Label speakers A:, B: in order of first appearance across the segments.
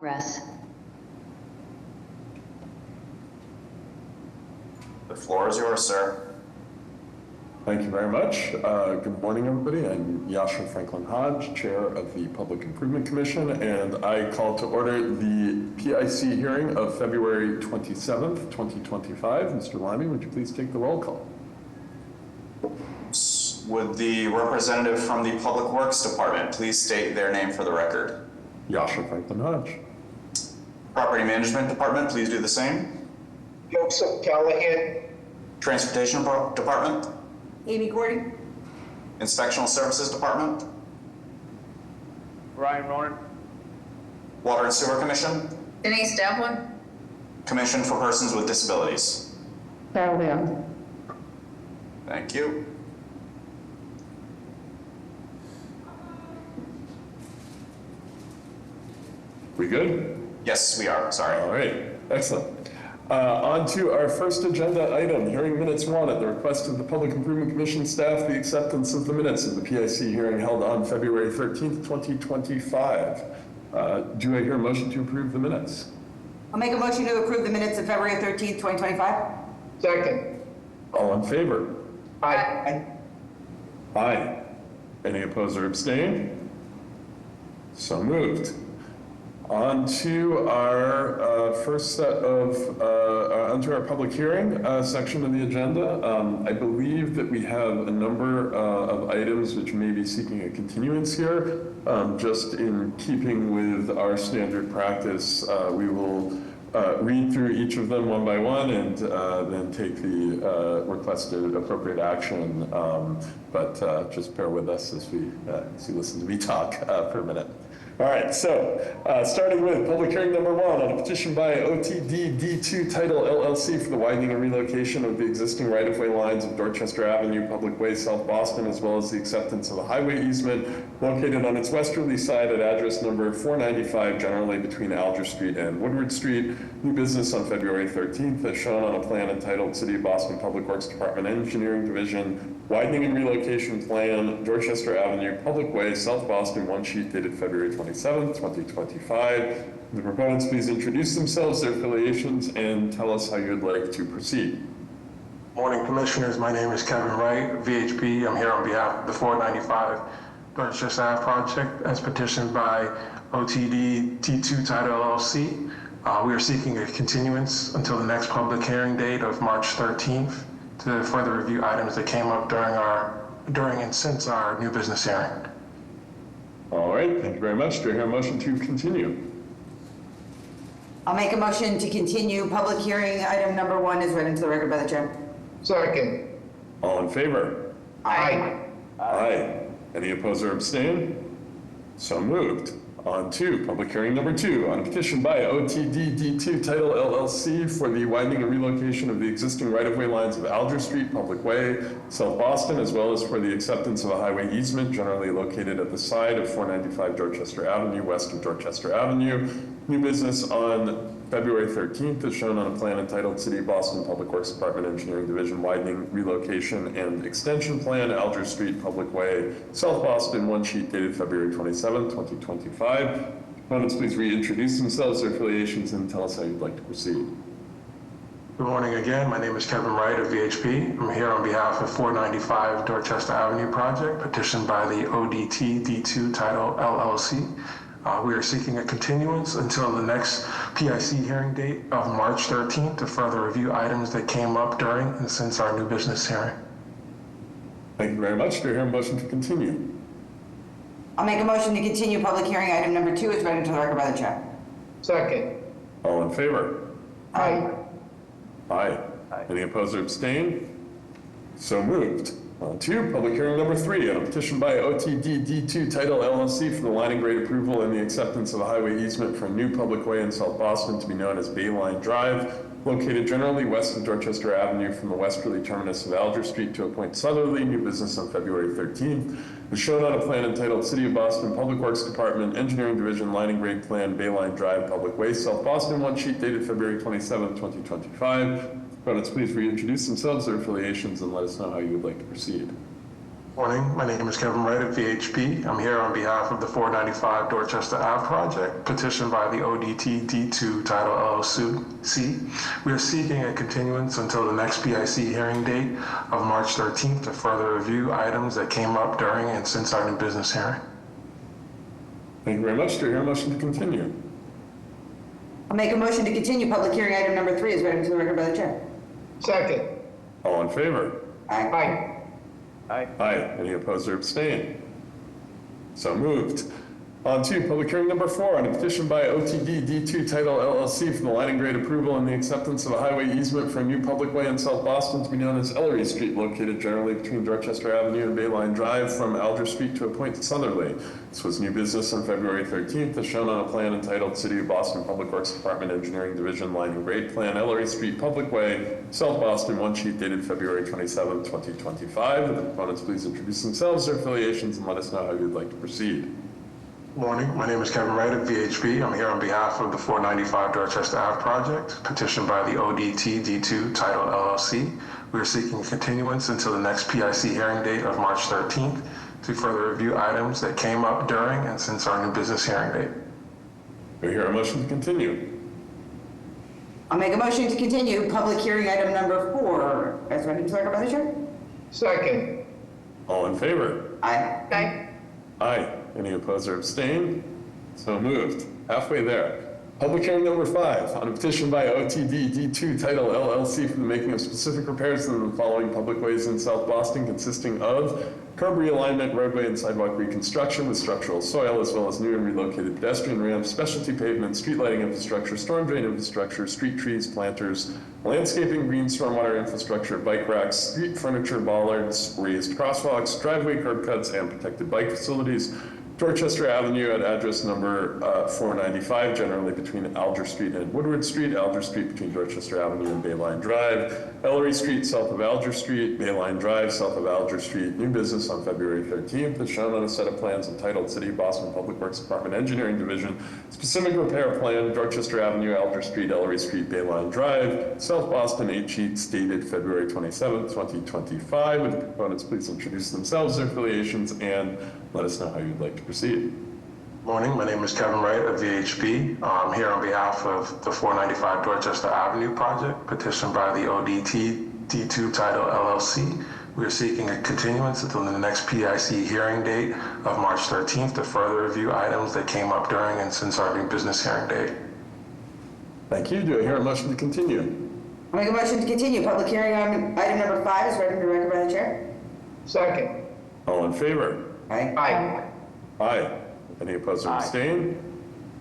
A: Russ.
B: The floor is yours, sir.
C: Thank you very much. Good morning, everybody. I'm Yasha Franklin Hodge, Chair of the Public Improvement Commission, and I call to order the PIC hearing of February 27th, 2025. Mr. Limey, would you please take the roll call?
B: Would the representative from the Public Works Department please state their name for the record?
C: Yasha Franklin Hodge.
B: Property Management Department, please do the same.
D: Joseph Callahan.
B: Transportation Department.
E: Amy Gordy.
B: Inspectional Services Department.
D: Ryan Ronan.
B: Water and Sewer Commission.
E: Denise Devlin.
B: Commission for Persons with Disabilities.
E: Carol Leon.
B: Thank you.
C: We good?
B: Yes, we are. Sorry.
C: All right, excellent. On to our first agenda item, hearing minutes one at the request of the Public Improvement Commission staff, the acceptance of the minutes of the PIC hearing held on February 13th, 2025. Do I hear a motion to approve the minutes?
E: I'll make a motion to approve the minutes of February 13th, 2025.
D: Second.
C: All in favor?
D: Aye.
C: Aye. Any opposed or abstained? So moved. On to our first set of, onto our public hearing section of the agenda. I believe that we have a number of items which may be seeking a continuance here. Just in keeping with our standard practice, we will read through each of them one by one and then take the requested appropriate action. But just bear with us as you listen to me talk for a minute. All right, so starting with public hearing number one on a petition by OTD D2 Title LLC for the widening and relocation of the existing right-of-way lines of Dorchester Avenue, Public Way, South Boston, as well as the acceptance of a highway easement located on its westerly side at address number 495, generally between Alger Street and Woodward Street. New business on February 13th, as shown on a plan entitled City of Boston Public Works Department Engineering Division Widening and Relocation Plan, Dorchester Avenue, Public Way, South Boston, one sheet dated February 27th, 2025. The proponents please introduce themselves, their affiliations, and tell us how you'd like to proceed.
F: Morning, Commissioners. My name is Kevin Wright, VHP. I'm here on behalf of the 495 Dorchester Ave project as petitioned by OTD T2 Title LLC. We are seeking a continuance until the next public hearing date of March 13th to further review items that came up during and since our new business hearing.
C: All right, thank you very much. Do I hear a motion to continue?
E: I'll make a motion to continue public hearing item number one is read into the record by the chair.
D: Second.
C: All in favor?
D: Aye.
C: Aye. Any opposed or abstain? So moved. On to public hearing number two on a petition by OTD D2 Title LLC for the widening and relocation of the existing right-of-way lines of Alger Street, Public Way, South Boston, as well as for the acceptance of a highway easement generally located at the side of 495 Dorchester Avenue, west of Dorchester Avenue. New business on February 13th is shown on a plan entitled City of Boston Public Works Department Engineering Division Widening, Relocation, and Extension Plan, Alger Street, Public Way, South Boston, one sheet dated February 27th, 2025. Opponents please reintroduce themselves, their affiliations, and tell us how you'd like to proceed.
F: Good morning again. My name is Kevin Wright of VHP. I'm here on behalf of 495 Dorchester Avenue project petitioned by the ODT D2 Title LLC. We are seeking a continuance until the next PIC hearing date of March 13th to further review items that came up during and since our new business hearing.
C: Thank you very much. Do I hear a motion to continue?
E: I'll make a motion to continue public hearing item number two is read into the record by the chair.
D: Second.
C: All in favor?
D: Aye.
C: Aye. Any opposed or abstain? So moved. On to public hearing number three on a petition by OTD D2 Title LLC for the line and grade approval and the acceptance of a highway easement for a new public way in South Boston to be known as Bayline Drive, located generally west of Dorchester Avenue from the westerly terminus of Alger Street to a point southerly. New business on February 13th. Is shown on a plan entitled City of Boston Public Works Department Engineering Division Line and Grade Plan, Bayline Drive, Public Way, South Boston, one sheet dated February 27th, 2025. Opponents please reintroduce themselves, their affiliations, and let us know how you would like to proceed.
F: Morning, my name is Kevin Wright at VHP. I'm here on behalf of the 495 Dorchester Ave project, petitioned by the ODT D2 Title LLC. We are seeking a continuance until the next PIC hearing date of March 13th to further review items that came up during and since our new business hearing.
C: Thank you very much. Do I hear a motion to continue?
E: I'll make a motion to continue public hearing item number 3 is read into the record by the chair.
D: Second.
C: All in favor?
D: Aye.
C: Aye. Any opposed or abstain? So moved. On to public hearing number 4 on a petition by OTD D2 Title LLC for the line and grade approval and the acceptance of a highway easement for a new public way in South Boston to be known as Ellery Street, located generally between Dorchester Avenue and Bayline Drive from Alger Street to a point to Sutherland. This was new business on February 13th, as shown on a plan entitled City of Boston Public Works Department Engineering Division Line and Grade Plan, Ellery Street Public Way, South Boston, one sheet dated February 27, 2025. Would the proponents please introduce themselves, their affiliations, and let us know how you'd like to proceed.
F: Morning, my name is Kevin Wright at VHP. I'm here on behalf of the 495 Dorchester Ave project, petitioned by the ODT D2 Title LLC. We are seeking continuance until the next PIC hearing date of March 13th to further review items that came up during and since our new business hearing date.
C: Do I hear a motion to continue?
E: I'll make a motion to continue public hearing item number 4 as read into the record by the chair.
D: Second.
C: All in favor?
E: Aye.
C: Aye. Any opposed or abstain? So moved. Halfway there. Public hearing number 5 on a petition by OTD D2 Title LLC for the making of specific repairs to the following public ways in South Boston, consisting of curb realignment, roadway and sidewalk reconstruction with structural soil, as well as new and relocated pedestrian ramps, specialty pavement, street lighting infrastructure, storm drain infrastructure, street trees, planters, landscaping, green stormwater infrastructure, bike racks, street furniture, bollards, raised crosswalks, driveway curb cuts, and protected bike facilities. Dorchester Avenue at address number 495, generally between Alger Street and Woodward Street, Alger Street between Dorchester Avenue and Bayline Drive, Ellery Street south of Alger Street, Bayline Drive south of Alger Street, new business on February 13th, as shown on a set of plans entitled City of Boston Public Works Department Engineering Division, specific repair plan, Dorchester Avenue, Alger Street, Ellery Street, Bayline Drive, South Boston, 8 sheets dated February 27th, 2025. Would the proponents please introduce themselves, their affiliations, and let us know how you'd like to proceed.
F: Morning, my name is Kevin Wright of VHP. I'm here on behalf of the 495 Dorchester Avenue project, petitioned by the ODT D2 Title LLC. We are seeking a continuance until the next PIC hearing date of March 13th to further review items that came up during and since our new business hearing date.
C: Thank you. Do I hear a motion to continue?
E: I'll make a motion to continue public hearing item number 5 is read into the record by the chair.
D: Second.
C: All in favor?
D: Aye.
C: Aye. Any opposed or abstain?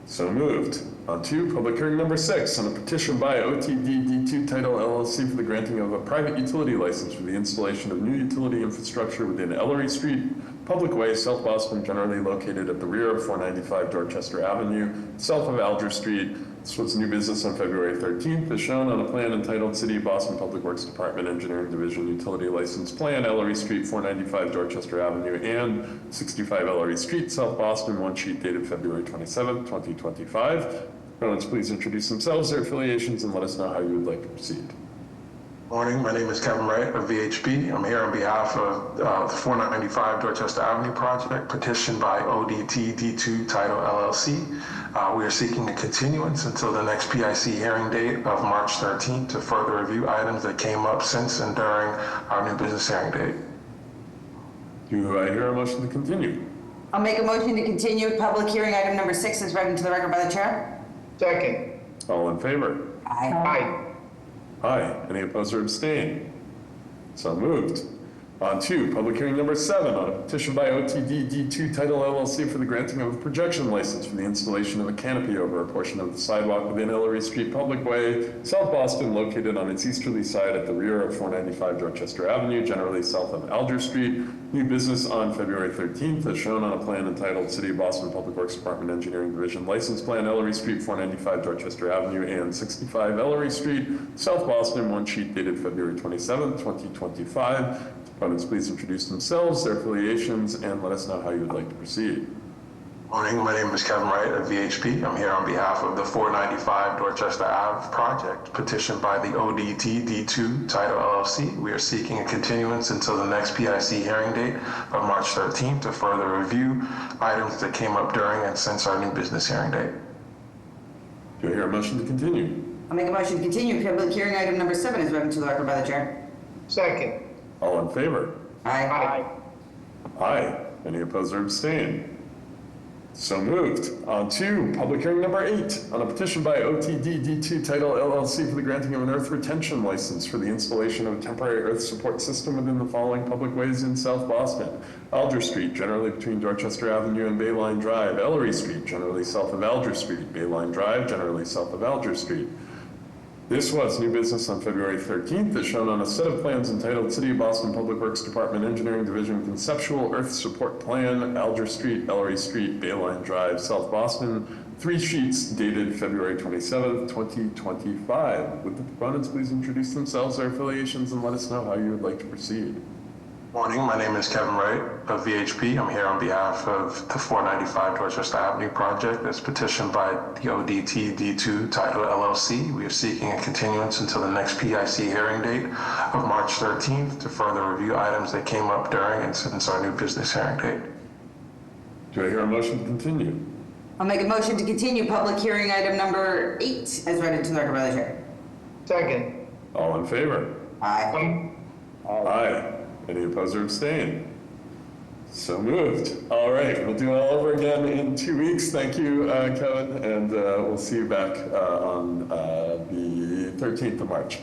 C: So moved. On to public hearing number 6 on a petition by OTD D2 Title LLC for the granting of a private utility license for the installation of new utility infrastructure within Ellery Street, Public Way, South Boston, generally located at the rear of 495 Dorchester Avenue, south of Alger Street. This was new business on February 13th, as shown on a plan entitled City of Boston Public Works Department Engineering Division Utility License Plan, Ellery Street, 495 Dorchester Avenue, and 65 Ellery Street, South Boston, one sheet dated February 27th, 2025. Proponents please introduce themselves, their affiliations, and let us know how you would like to proceed.
F: Morning, my name is Kevin Wright of VHP. I'm here on behalf of the 495 Dorchester Avenue project, petitioned by ODT D2 Title LLC. We are seeking a continuance until the next PIC hearing date of March 13th to further review items that came up since and during our new business hearing date.
C: Do I hear a motion to continue?
E: I'll make a motion to continue public hearing item number 6 is read into the record by the chair.
D: Second.
C: All in favor?
E: Aye.
C: Aye. Any opposed or abstain? So moved. On to public hearing number 7 on a petition by OTD D2 Title LLC for the granting of a projection license for the installation of a canopy over a portion of the sidewalk within Ellery Street Public Way, South Boston, located on its easterly side at the rear of 495 Dorchester Avenue, generally south of Alger Street. New business on February 13th, as shown on a plan entitled City of Boston Public Works Department Engineering Division License Plan, Ellery Street, 495 Dorchester Avenue, and 65 Ellery Street, South Boston, one sheet dated February 27th, 2025. Proponents please introduce themselves, their affiliations, and let us know how you would like to proceed.
F: Morning, my name is Kevin Wright of VHP. I'm here on behalf of the 495 Dorchester Ave project petitioned by the ODT D2 Title LLC. We are seeking a continuance until the next PIC hearing date of March 13th to further review items that came up during and since our new business hearing date.
C: Do I hear a motion to continue?
E: I'll make a motion to continue public hearing item number 7 is read into the record by the chair.
D: Second.
C: All in favor?
E: Aye.
D: Aye.
C: Aye. Any opposed or abstain? So moved. On to public hearing number 8 on a petition by OTD D2 Title LLC for the granting of an earth retention license for the installation of a temporary earth support system within the following public ways in South Boston. Alger Street, generally between Dorchester Avenue and Bayline Drive. Ellery Street, generally south of Alger Street. Bayline Drive, generally south of Alger Street. This was new business on February 13th, as shown on a set of plans entitled City of Boston Public Works Department Engineering Division Conceptual Earth Support Plan, Alger Street, Ellery Street, Bayline Drive, South Boston. 3 sheets dated February 27th, 2025. Would the proponents please introduce themselves, their affiliations, and let us know how you would like to proceed?
F: Morning, my name is Kevin Wright of VHP. I'm here on behalf of the 495 Dorchester Avenue project that's petitioned by the ODT D2 Title LLC. We are seeking a continuance until the next PIC hearing date of March 13th to further review items that came up during and since our new business hearing date.
C: Do I hear a motion to continue?
E: I'll make a motion to continue public hearing item number 8 as read into the record by the chair.
D: Second.
C: All in favor?
E: Aye.
C: Aye. Any opposed or abstain? So moved. All right, we'll do it all over again in 2 weeks. Thank you, Kevin, and we'll see you back on the 13th of March.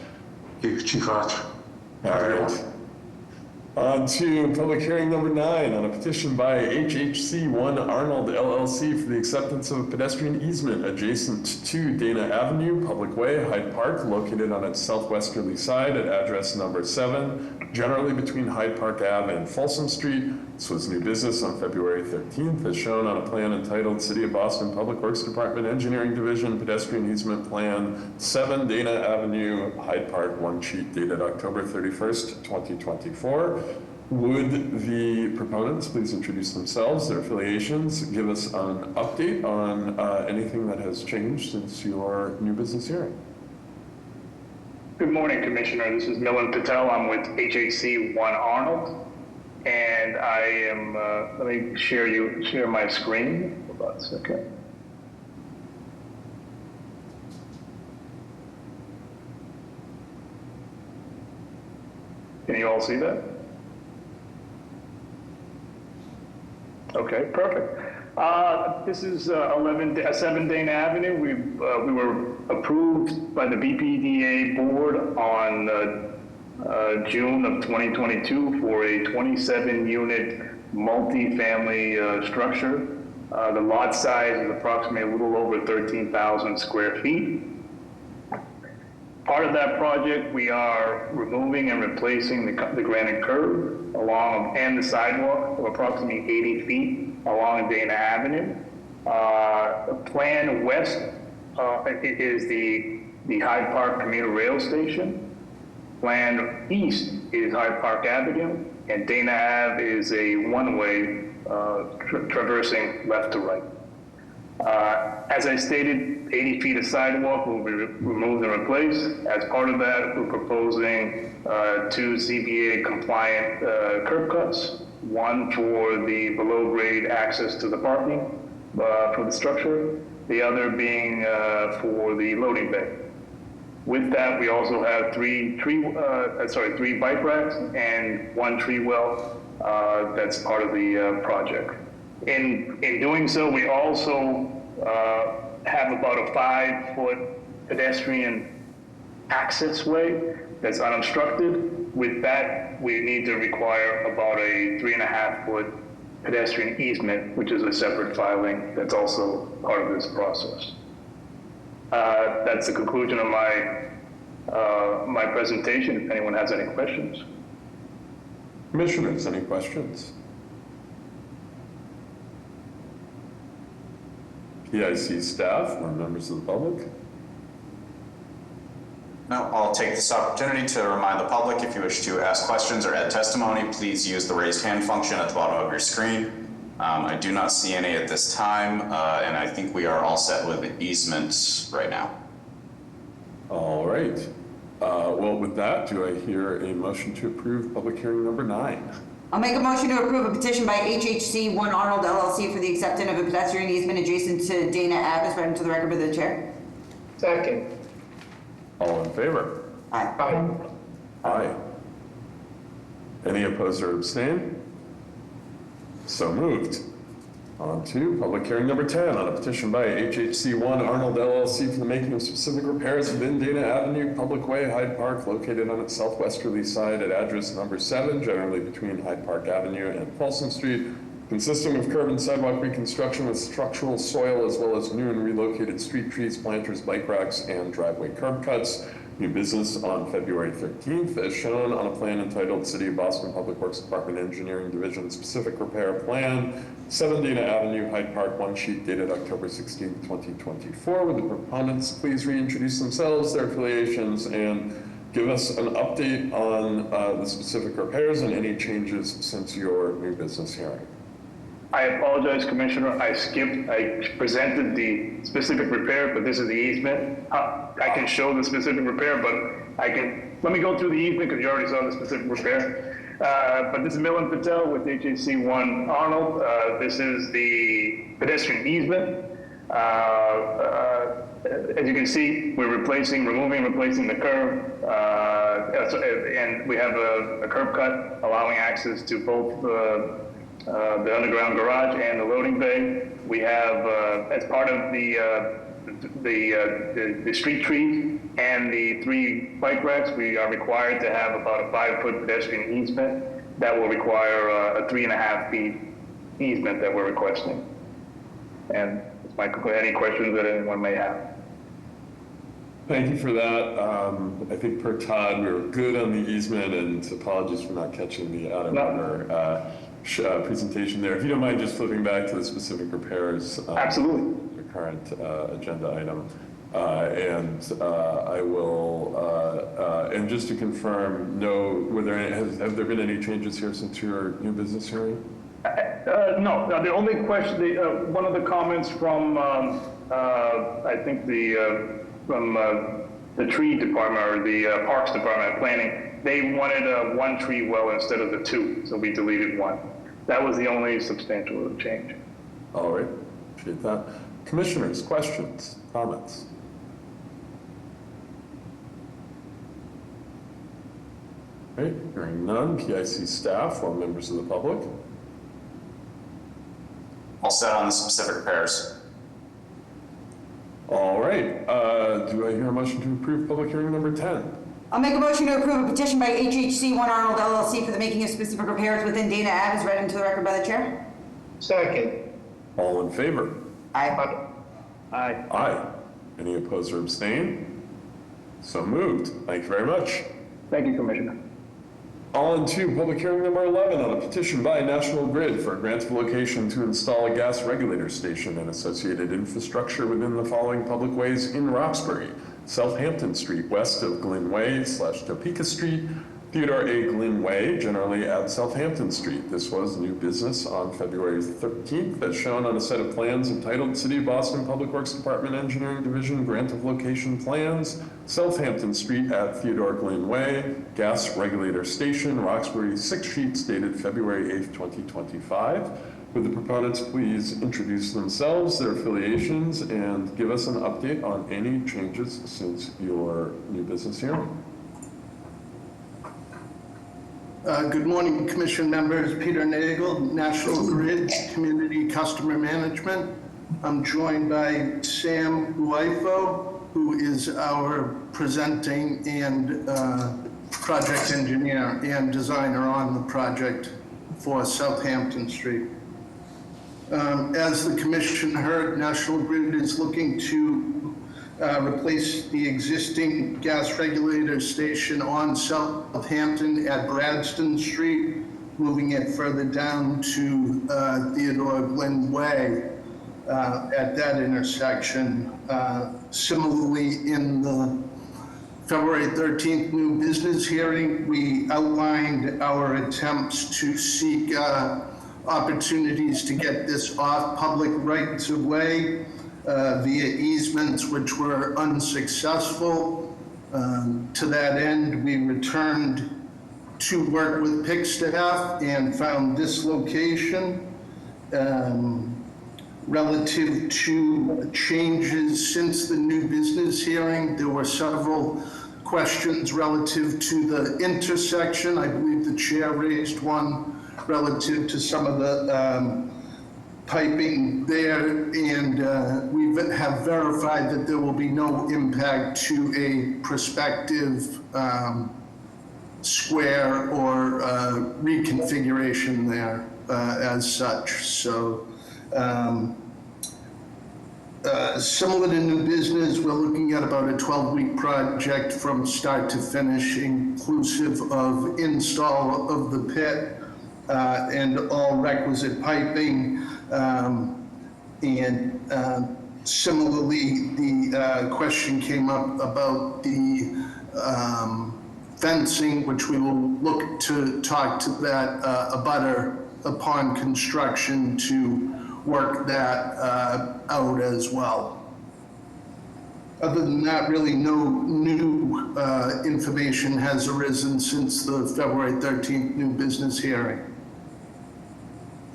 F: Thank you, Chief Arch.
C: All right. On to public hearing number 9 on a petition by HHC1 Arnold LLC for the acceptance of a pedestrian easement adjacent to Dana Avenue, Public Way, Hyde Park, located on its southwesterly side at address number 7, generally between Hyde Park Ave and Folsom Street. This was new business on February 13th, as shown on a plan entitled City of Boston Public Works Department Engineering Division Pedestrian Easement Plan 7 Dana Avenue, Hyde Park, 1 sheet dated October 31st, 2024. Would the proponents please introduce themselves, their affiliations, give us an update on anything that has changed since your new business hearing?
A: Good morning, Commissioner. This is Milan Patel. I'm with HHC 1 Arnold, and I am, let me share my screen. Hold on a second. Can you all see that? Okay, perfect. This is 7 Dana Avenue. We were approved by the BPDA board on June of 2022 for a 27-unit multi-family structure. The lot size is approximately a little over 13,000 square feet. Part of that project, we are removing and replacing the granite curb along and the sidewalk of approximately 80 feet along Dana Avenue. Plan west is the Hyde Park commuter rail station. Plan east is Hyde Park Avenue, and Dana Ave is a one-way traversing left to right. As I stated, 80 feet of sidewalk will be removed and replaced. As part of that, we're proposing 2 ZBA compliant curb cuts, one for the below grade access to the parking for the structure, the other being for the loading bay. With that, we also have 3 bike racks and 1 tree well that's part of the project. In doing so, we also have about a 5-foot pedestrian access way that's unobstructed. With that, we need to require about a 3.5-foot pedestrian easement, which is a separate filing that's also part of this process. That's the conclusion of my presentation. If anyone has any questions.
C: Commissioners, any questions? PIC staff or members of the public?
B: No, I'll take this opportunity to remind the public, if you wish to ask questions or add testimony, please use the raised hand function at the bottom of your screen. I do not see any at this time, and I think we are all set with easements right now.
C: All right. Well, with that, do I hear a motion to approve public hearing number 9?
E: I'll make a motion to approve a petition by HHC 1 Arnold LLC for the acceptance of a pedestrian easement adjacent to Dana Ave as read into the record by the chair.
D: Second.
C: All in favor?
E: Aye.
D: Aye.
C: Aye. Any opposed or abstain? So moved. On to public hearing number 10 on a petition by HHC 1 Arnold LLC for the making of specific repairs within Dana Avenue Public Way, Hyde Park, located on its southwesterly side at address number 7, generally between Hyde Park Avenue and Folsom Street, consisting of curb and sidewalk reconstruction with structural soil as well as new and relocated street trees, planters, bike racks, and driveway curb cuts. New business on February 13th, as shown on a plan entitled City of Boston Public Works Department Engineering Division Specific Repair Plan, 7 Dana Avenue, Hyde Park, one sheet dated October 16th, 2024. Would the proponents please reintroduce themselves, their affiliations, and give us an update on the specific repairs and any changes since your new business hearing?
A: I apologize, Commissioner. I presented the specific repair, but this is the easement. I can show the specific repair, but let me go through the easement because you already saw the specific repair. But this is Milan Patel with HHC 1 Arnold. This is the pedestrian easement. As you can see, we're replacing the curb, and we have a curb cut allowing access to both the underground garage and the loading bay. We have, as part of the street trees and the 3 bike racks, we are required to have about a 5-foot pedestrian easement that will require a 3.5 feet easement that we're requesting. And any questions that anyone may have.
C: Thank you for that. I think per Todd, we were good on the easement, and apologies for not catching the out of order presentation there. If you don't mind just flipping back to the specific repairs.
A: Absolutely.
C: The current agenda item. I will, and just to confirm, have there been any changes here since your new business hearing?
A: No, the only question, one of the comments from, I think from the tree department or the parks department planning, they wanted a 1 tree well instead of the 2, so we deleted 1. That was the only substantial change.
C: All right, appreciate that. Commissioners, questions, comments? All right, hearing none, PIC staff or members of the public?
B: All set on the specific repairs.
C: All right, do I hear a motion to approve public hearing number 10?
E: I'll make a motion to approve a petition by HHC 1 Arnold LLC for the making of specific repairs within Dana Ave as read into the record by the chair.
D: Second.
C: All in favor?
E: Aye.
A: Aye.
C: Aye. Any opposed or abstain? So moved. Thank you very much.
A: Thank you, Commissioner.
C: On to public hearing number 11 on a petition by National Grid for a grant of location to install a gas regulator station and associated infrastructure within the following public ways in Roxbury: Southampton Street, west of Glynn Way / Topeka Street, Theodore A. Glynn Way, generally at Southampton Street. This was new business on February 13th, as shown on a set of plans entitled City of Boston Public Works Department Engineering Division Grant of Location Plans, Southampton Street at Theodore Glynn Way, Gas Regulator Station, Roxbury, 6 sheets dated February 8th, 2025. Would the proponents please introduce themselves, their affiliations, and give us an update on any changes since your new business hearing?
G: Good morning, Commission members. Peter Nagel, National Grid Community Customer Management. I'm joined by Sam Uifo, who is our presenting and project engineer and designer on the project for Southampton Street. As the Commission heard, National Grid is looking to replace the existing gas regulator station on Southampton at Bradston Street, moving it further down to Theodore Glynn Way at that intersection. Similarly, in the February 13th new business hearing, we outlined our attempts to seek opportunities to get this off public rights of way via easements, which were unsuccessful. To that end, we returned to work with PIC staff and found this location. Relative to changes since the new business hearing, there were several questions relative to the intersection. I believe the chair raised one relative to some of the piping there, and we have verified that there will be no impact to a prospective square or reconfiguration there as such. So similar to new business, we're looking at about a 12-week project from start to finish, inclusive of install of the pit and all requisite piping. Similarly, the question came up about the fencing, which we will look to talk to that abutter upon construction to work that out as well. Other than that, really no new information has arisen since the February 13th new business hearing.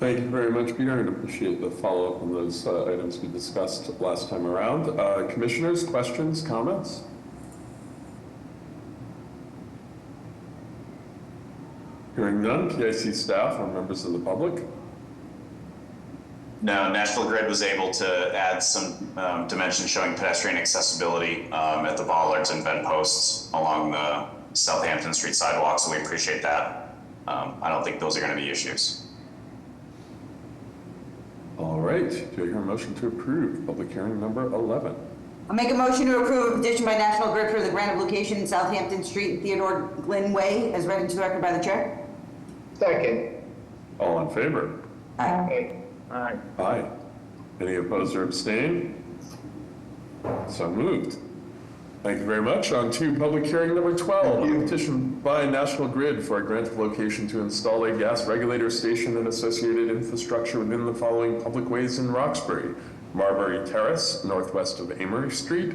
C: Thank you very much, Peter, and appreciate the follow-up on those items we discussed last time around. Commissioners, questions, comments? Hearing none, PIC staff or members of the public?
B: No, National Grid was able to add some dimensions showing pedestrian accessibility at the bollards and vent posts along the Southampton Street sidewalk, so we appreciate that. I don't think those are going to be issues.
C: All right, do I hear a motion to approve public hearing number 11?
E: I'll make a motion to approve a petition by National Grid for the grant of location in Southampton Street and Theodore Glynn Way, as read into the record by the chair.
D: Second.
C: All in favor?
D: Aye.
C: Aye. Any opposed or abstain? So moved. Thank you very much. On to public hearing number 12, a petition by National Grid for a grant of location to install a gas regulator station and associated infrastructure within the following public ways in Roxbury: Marbury Terrace, northwest of Amory Street,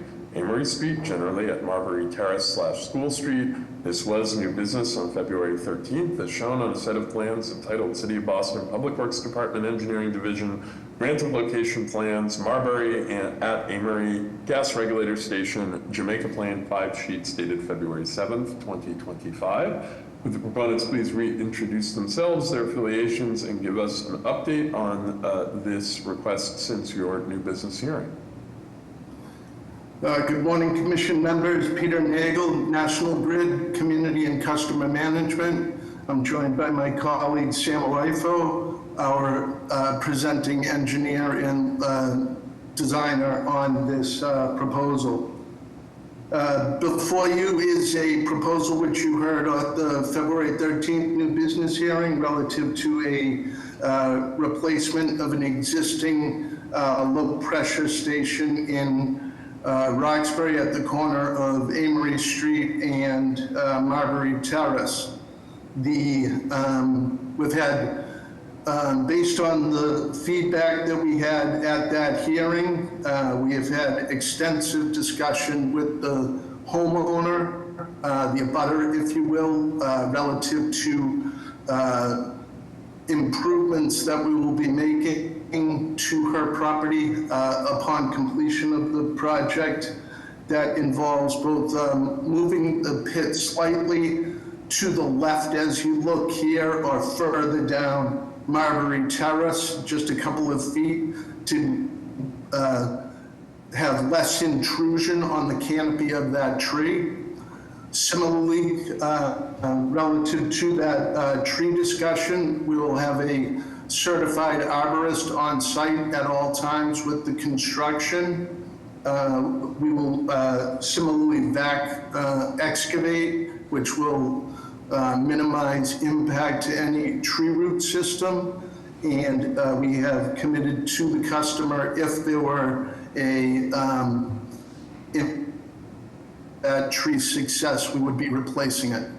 C: generally at Marbury Terrace/School Street. This was new business on February 13th, as shown on a set of plans entitled City of Boston Public Works Department Engineering Division, Grant of Location Plans, Marbury at Amory Gas Regulator Station, Jamaica Plan 5 sheets dated February 7th, 2025. Would the proponents please reintroduce themselves, their affiliations, and give us an update on this request since your new business hearing?
G: Good morning, Commission members. Peter Nagel, National Grid, Community and Customer Management. I'm joined by my colleague Sam Oifo, our presenting engineer and designer on this proposal. Before you is a proposal which you heard at the February 13th new business hearing relative to a replacement of an existing low pressure station in Roxbury at the corner of Amory Street and Marbury Terrace. We've had, based on the feedback that we had at that hearing, we have had extensive discussion with the homeowner, the abutter, if you will, relative to improvements that we will be making to her property upon completion of the project. That involves both moving the pit slightly to the left as you look here, or further down Marbury Terrace, just a couple of feet, to have less intrusion on the canopy of that tree. Similarly, relative to that tree discussion, we will have a certified arborist on site at all times with the construction. We will similarly excavate, which will minimize impact to any tree root system. And we have committed to the customer, if there were a tree success, we would be replacing it.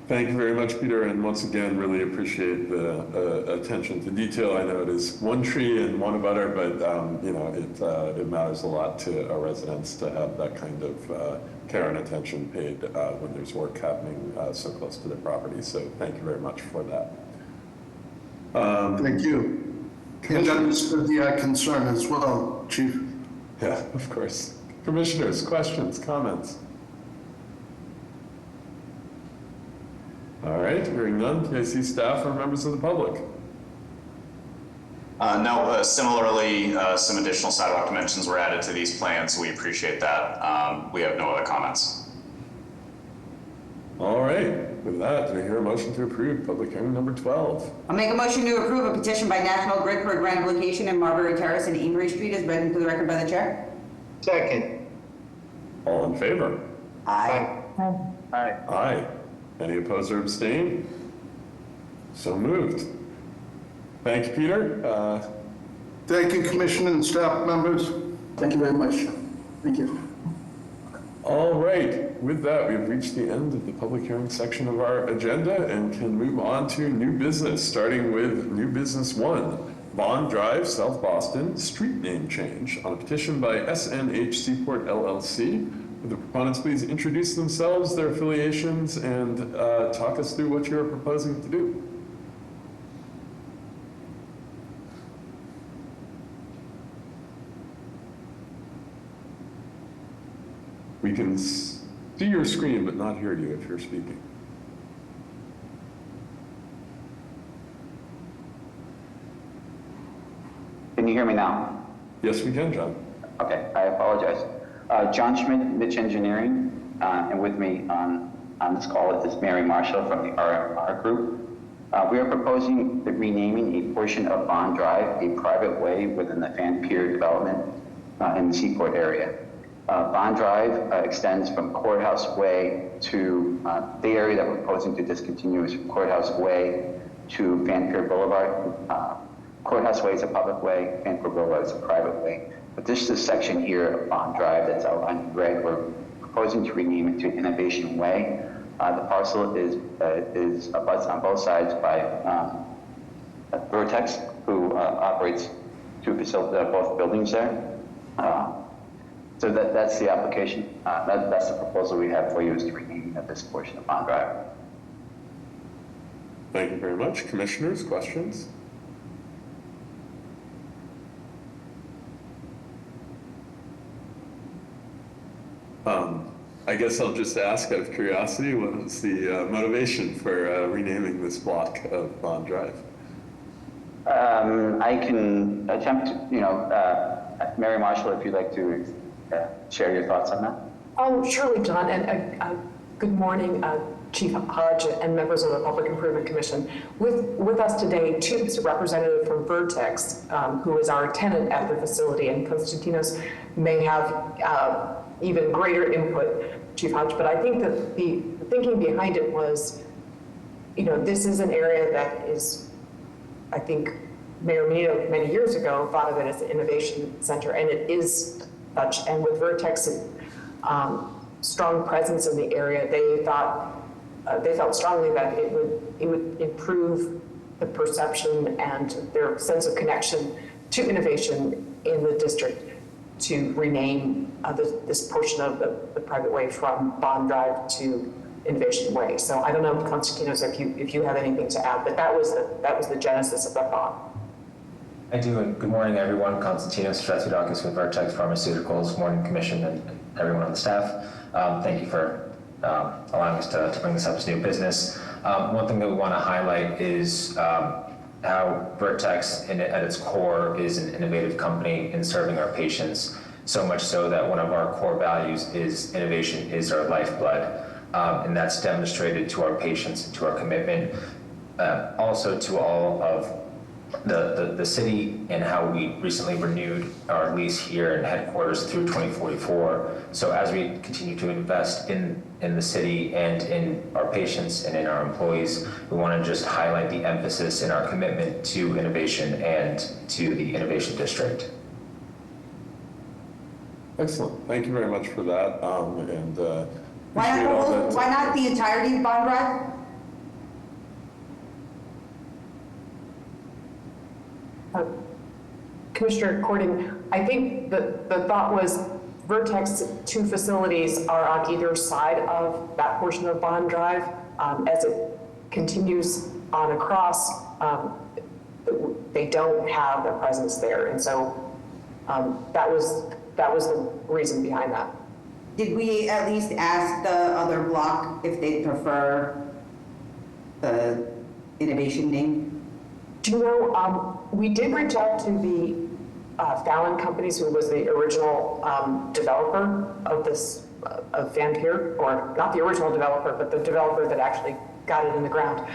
C: Thank you very much, Peter, and once again, really appreciate the attention to detail. I know it is one tree and one abutter, but you know, it matters a lot to our residents to have that kind of care and attention paid when there's work happening so close to their property. So thank you very much for that.
G: Thank you. And understood the concern as well, Chief.
C: Yeah, of course. Commissioners, questions, comments? All right, hearing none, can I see staff or members of the public?
B: No, similarly, some additional sidewalk dimensions were added to these plans. We appreciate that. We have no other comments.
C: All right, with that, do I hear a motion to approve public hearing number 12?
E: I'll make a motion to approve a petition by National Grid for a grant application in Marbury Terrace and Amory Street as read into the record by the chair.
D: Second.
C: All in favor?
E: Aye.
A: Aye.
C: Aye. Any opposed or abstain? So moved. Thank you, Peter.
G: Thank you, Commissioner and staff members.
H: Thank you very much. Thank you.
C: All right, with that, we've reached the end of the public hearing section of our agenda and can move on to new business, starting with new business 1, Bond Drive, South Boston, street name change on a petition by SNH Seaport LLC. Would the proponents please introduce themselves, their affiliations, and talk us through what you're proposing to do? We can see your screen, but not hear you if you're speaking.
I: Can you hear me now?
C: Yes, we can, John.
I: Okay, I apologize. John Schmidt, Mitch Engineering, and with me on this call is Mary Marshall from the RMR Group. We are proposing the renaming a portion of Bond Drive a private way within the Fan Pier development in the Seaport area. Bond Drive extends from Courthouse Way to the area that we're proposing to discontinue is from Courthouse Way to Fan Pier Boulevard. Courthouse Way is a public way, Fan Pier Boulevard is a private way. But this is a section here of Bond Drive that's outlined in red. We're proposing to rename it to Innovation Way. The parcel is abuts on both sides by Vertex, who operates two facilities, both buildings there. So that's the application. That's the proposal we have for you is the renaming of this portion of Bond Drive.
C: Thank you very much. Commissioners, questions? I guess I'll just ask out of curiosity, what was the motivation for renaming this block of Bond Drive?
I: I can attempt, Mary Marshall, if you'd like to share your thoughts on that.
J: Oh, surely, John, and good morning, Chief Hodge and members of the Public Improvement Commission. With us today, too, is a representative from Vertex, who is our tenant at the facility, and Konstantinos may have even greater input, Chief Hodge, but I think that the thinking behind it was, this is an area that is, I think, Mayor Menino many years ago thought of it as an innovation center, and it is such. And with Vertex's strong presence in the area, they felt strongly that it would improve the perception and their sense of connection to innovation in the district to rename this portion of the private way from Bond Drive to Innovation Way. So I don't know, Konstantinos, if you have anything to add, but that was the genesis of the thought.
K: I do, and good morning, everyone. Konstantinos Stratzidakis with Vertex Pharmaceuticals, Morning Commission, and everyone on the staff. Thank you for allowing us to bring this up as new business. One thing that we want to highlight is how Vertex, at its core, is an innovative company in serving our patients, so much so that one of our core values is innovation is our lifeblood. And that's demonstrated to our patients and to our commitment, also to all of the city and how we recently renewed our lease here in headquarters through 2044. So as we continue to invest in the city and in our patients and in our employees, we want to just highlight the emphasis in our commitment to innovation and to the innovation district.
C: Excellent. Thank you very much for that.
E: Why not the entirety of Bond Drive?
J: Commissioner Cording, I think the thought was Vertex 2 facilities are on either side of that portion of Bond Drive. As it continues on across, they don't have a presence there. And so that was the reason behind that.
E: Did we at least ask the other block if they prefer the innovation name?
J: Do you know, we did reach out to the Fallon Companies, who was the original developer of this, of Van Pier, or not the original developer, but the developer that actually got it in the ground.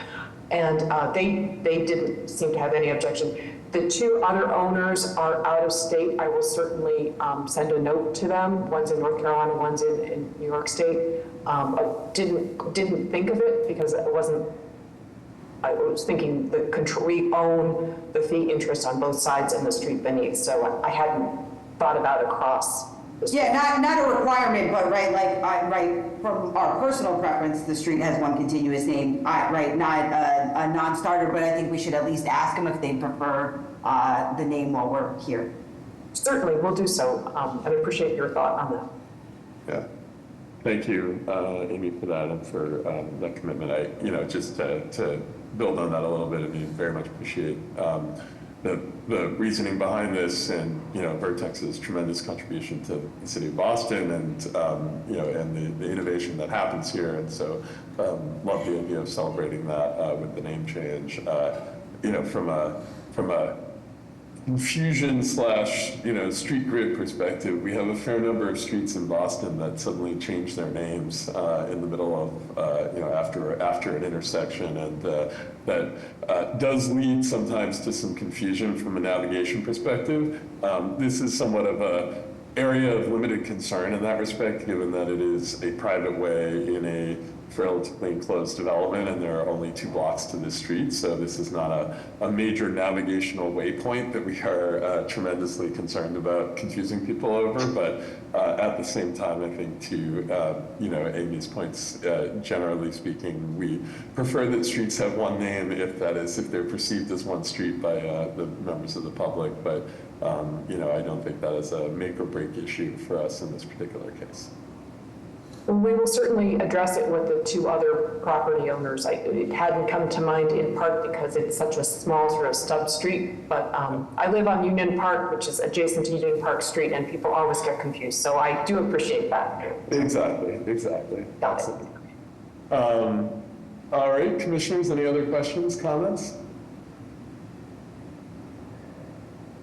J: And they didn't seem to have any objection. The two other owners are out of state. I will certainly send a note to them. One's in North Carolina, one's in New York State. I didn't think of it because it wasn't, I was thinking the control, we own the fee interest on both sides in the street beneath. So I hadn't thought about across the street.
E: Yeah, not a requirement, but right, from our personal preference, the street has one continuous name, right, not a non-starter, but I think we should at least ask them if they prefer the name while we're here.
J: Certainly, we'll do so. I appreciate your thought on that.
C: Yeah. Thank you, Amy, for that and for that commitment. Just to build on that a little bit, I mean, very much appreciate the reasoning behind this and, Vertex's tremendous contribution to the city of Boston and, and the innovation that happens here. And so love the idea of celebrating that with the name change. From a confusion / street grid perspective, we have a fair number of streets in Boston that suddenly change their names in the middle of after an intersection, and that does lead sometimes to some confusion from a navigation perspective. This is somewhat of a area of limited concern in that respect, given that it is a private way in a relatively enclosed development, and there are only 2 blocks to this street. So this is not a major navigational waypoint that we are tremendously concerned about confusing people over. But at the same time, I think to Amy's points, generally speaking, we prefer that streets have one name if they're perceived as one street by the members of the public. But I don't think that is a make or break issue for us in this particular case.
J: We will certainly address it with the 2 other property owners. It hadn't come to mind in part because it's such a small sort of stub street, but I live on Union Park, which is adjacent to Union Park Street, and people always get confused. So I do appreciate that.
C: Exactly.
J: Got it.
C: All right, commissioners, any other questions, comments?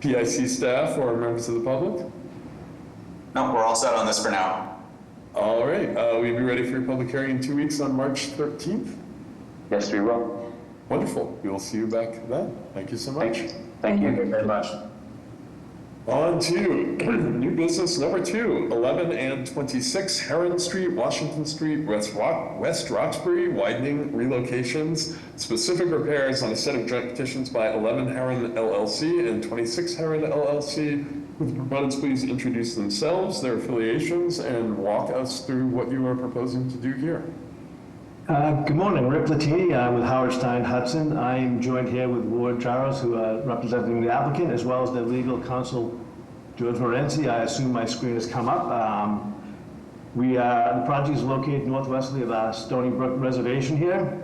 C: PIC staff or members of the public?
B: No, we're all set on this for now.
C: All right, will you be ready for your public hearing in 2 weeks on March 13th?
I: Yes, we will.
C: Wonderful. We will see you back then. Thank you so much.
I: Thank you.
K: Very much.
C: On to new business number 2, 11 and 26 Heron Street, Washington Street, West Roxbury, widening relocations, specific repairs on a set of joint petitions by 11 Heron LLC and 26 Heron LLC. Would the proponents please introduce themselves, their affiliations, and walk us through what you are proposing to do here?
L: Good morning, Rick Latini with Howard Stein Hudson. I am joined here with Ward Charles, who are representing the applicant, as well as the legal counsel, George Morenzi. I assume my screen has come up. The project is located northwestly of Stony Brook Reservation here.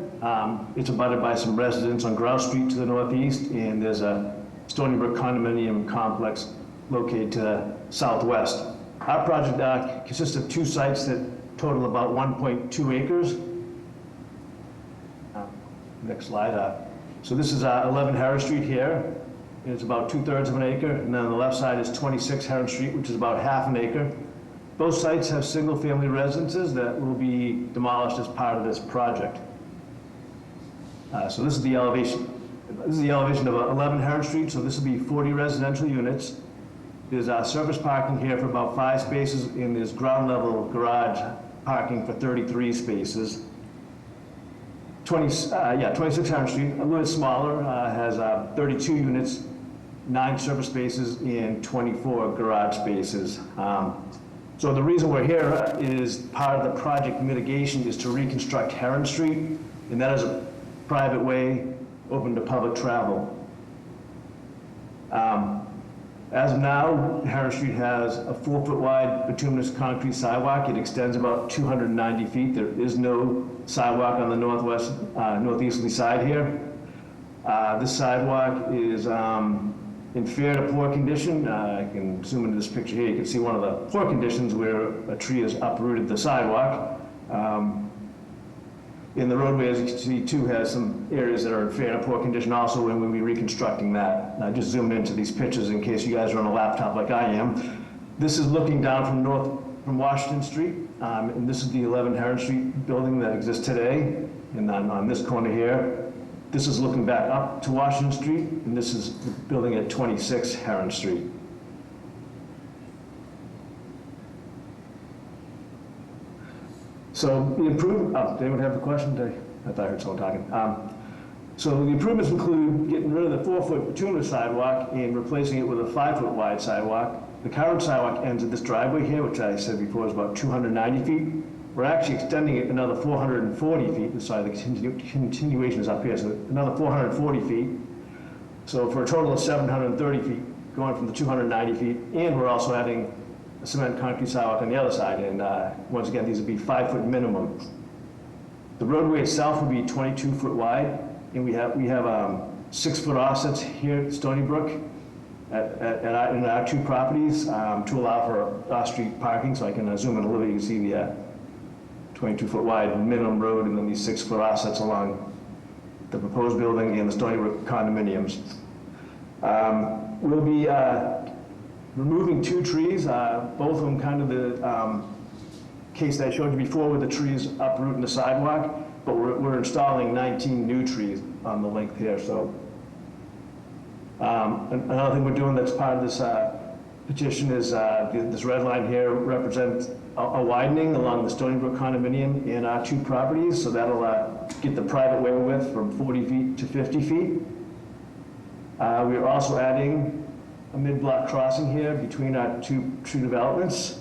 L: It's abutted by some residents on Grouse Street to the northeast, and there's a Stony Brook condominium complex located to the southwest. Our project consists of 2 sites that total about 1.2 acres. Next slide. So this is 11 Heron Street here. It's about 2/3 of an acre. And then on the left side is 26 Heron Street, which is about half an acre. Both sites have single-family residences that will be demolished as part of this project. So this is the elevation. This is the elevation of 11 Heron Street. So this will be 40 residential units. There's surface parking here for about 5 spaces, and there's ground level garage parking for 33 spaces. 26 Heron Street, a little bit smaller, has 32 units, 9 surface spaces, and 24 garage spaces. So the reason we're here is part of the project mitigation is to reconstruct Heron Street, and that is a private way open to public travel. As of now, Heron Street has a 4-foot wide bituminous concrete sidewalk. It extends about 290 feet. There is no sidewalk on the northeasterly side here. This sidewalk is in fair to poor condition. I can zoom into this picture here. You can see one of the poor conditions where a tree has uprooted the sidewalk. In the roadway, as you can see, too, has some areas that are in fair and poor condition also, and we'll be reconstructing that. I just zoomed into these pictures in case you guys are on a laptop like I am. This is looking down from Washington Street, and this is the 11 Heron Street building that exists today. And on this corner here, this is looking back up to Washington Street, and this is the building at 26 Heron Street. So the improvement, does anyone have a question? I thought I heard someone talking. So the improvements include getting rid of the 4-foot bituminous sidewalk and replacing it with a 5-foot wide sidewalk. The current sidewalk ends at this driveway here, which I said before is about 290 feet. We're actually extending it another 440 feet. Sorry, the continuation is up here, so another 440 feet. So for a total of 730 feet, going from the 290 feet, and we're also adding a cement concrete sidewalk on the other side, and once again, these would be 5-foot minimum. The roadway itself would be 22-foot wide, and we have 6-foot offsets here at Stony Brook in our two properties to allow for off-street parking. So I can zoom in a little bit. You can see the 22-foot wide minimum road, and then these 6-foot offsets along the proposed building and the Stony Brook condominiums. We'll be removing 2 trees, both of them kind of the case that I showed you before with the trees uprooting the sidewalk, but we're installing 19 new trees on the length here. So another thing we're doing that's part of this petition is this red line here represents a widening along the Stony Brook condominium in our 2 properties. So that'll get the private way width from 40 feet to 50 feet. We are also adding a mid-block crossing here between our two developments.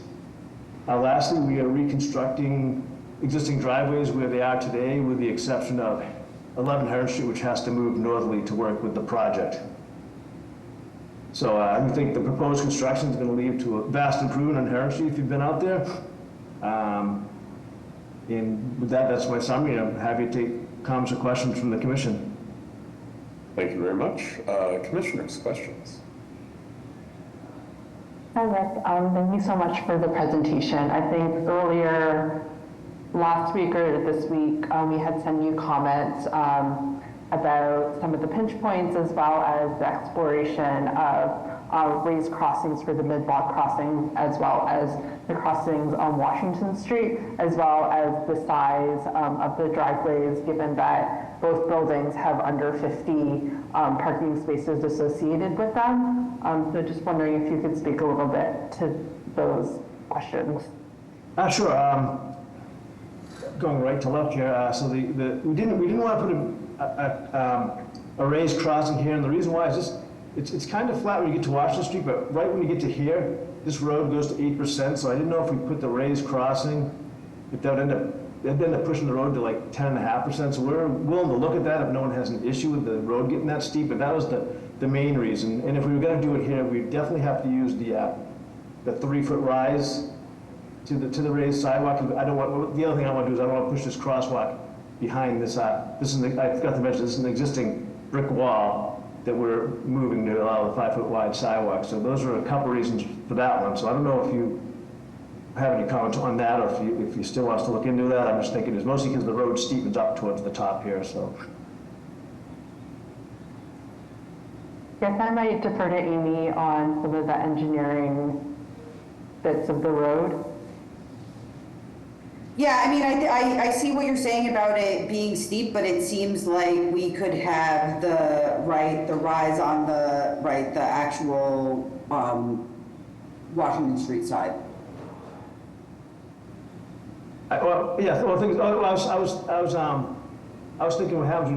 L: Lastly, we are reconstructing existing driveways where they are today, with the exception of 11 Heron Street, which has to move northerly to work with the project. So we think the proposed construction is going to lead to a vast improvement on Heron Street if you've been out there. And with that, that's my summary. I'm happy to take comments or questions from the commission.
C: Thank you very much. Commissioners, questions?
M: Hi, Rick. Thank you so much for the presentation. I think earlier last week or this week, we had sent you comments about some of the pinch points, as well as the exploration of raised crossings for the mid-block crossing, as well as the crossings on Washington Street, as well as the size of the driveways, given that both buildings have under 50 parking spaces associated with them. So just wondering if you could speak a little bit to those questions.
L: Sure. Going right to left here. So we didn't want to put a raised crossing here, and the reason why is it's kind of flat when you get to Washington Street, but right when you get to here, this road goes to 8%. So I didn't know if we put the raised crossing, if that would end up pushing the road to like 10.5%. So we're willing to look at that if no one has an issue with the road getting that steep. But that was the main reason. And if we were going to do it here, we definitely have to use the 3-foot rise to the raised sidewalk. I don't want. The other thing I want to do is I don't want to push this crosswalk behind this. I forgot to mention, this is an existing brick wall that we're moving to allow the 5-foot wide sidewalk. So those are a couple reasons for that one. So I don't know if you have any comments on that, or if you still want us to look into that. I'm just thinking it's mostly because the road steepens up towards the top here. So.
M: Yes, I might defer to Amy on some of the engineering bits of the road.
E: Yeah, I mean, I see what you're saying about it being steep, but it seems like we could have the rise on the actual Washington Street side.
L: I was thinking what happens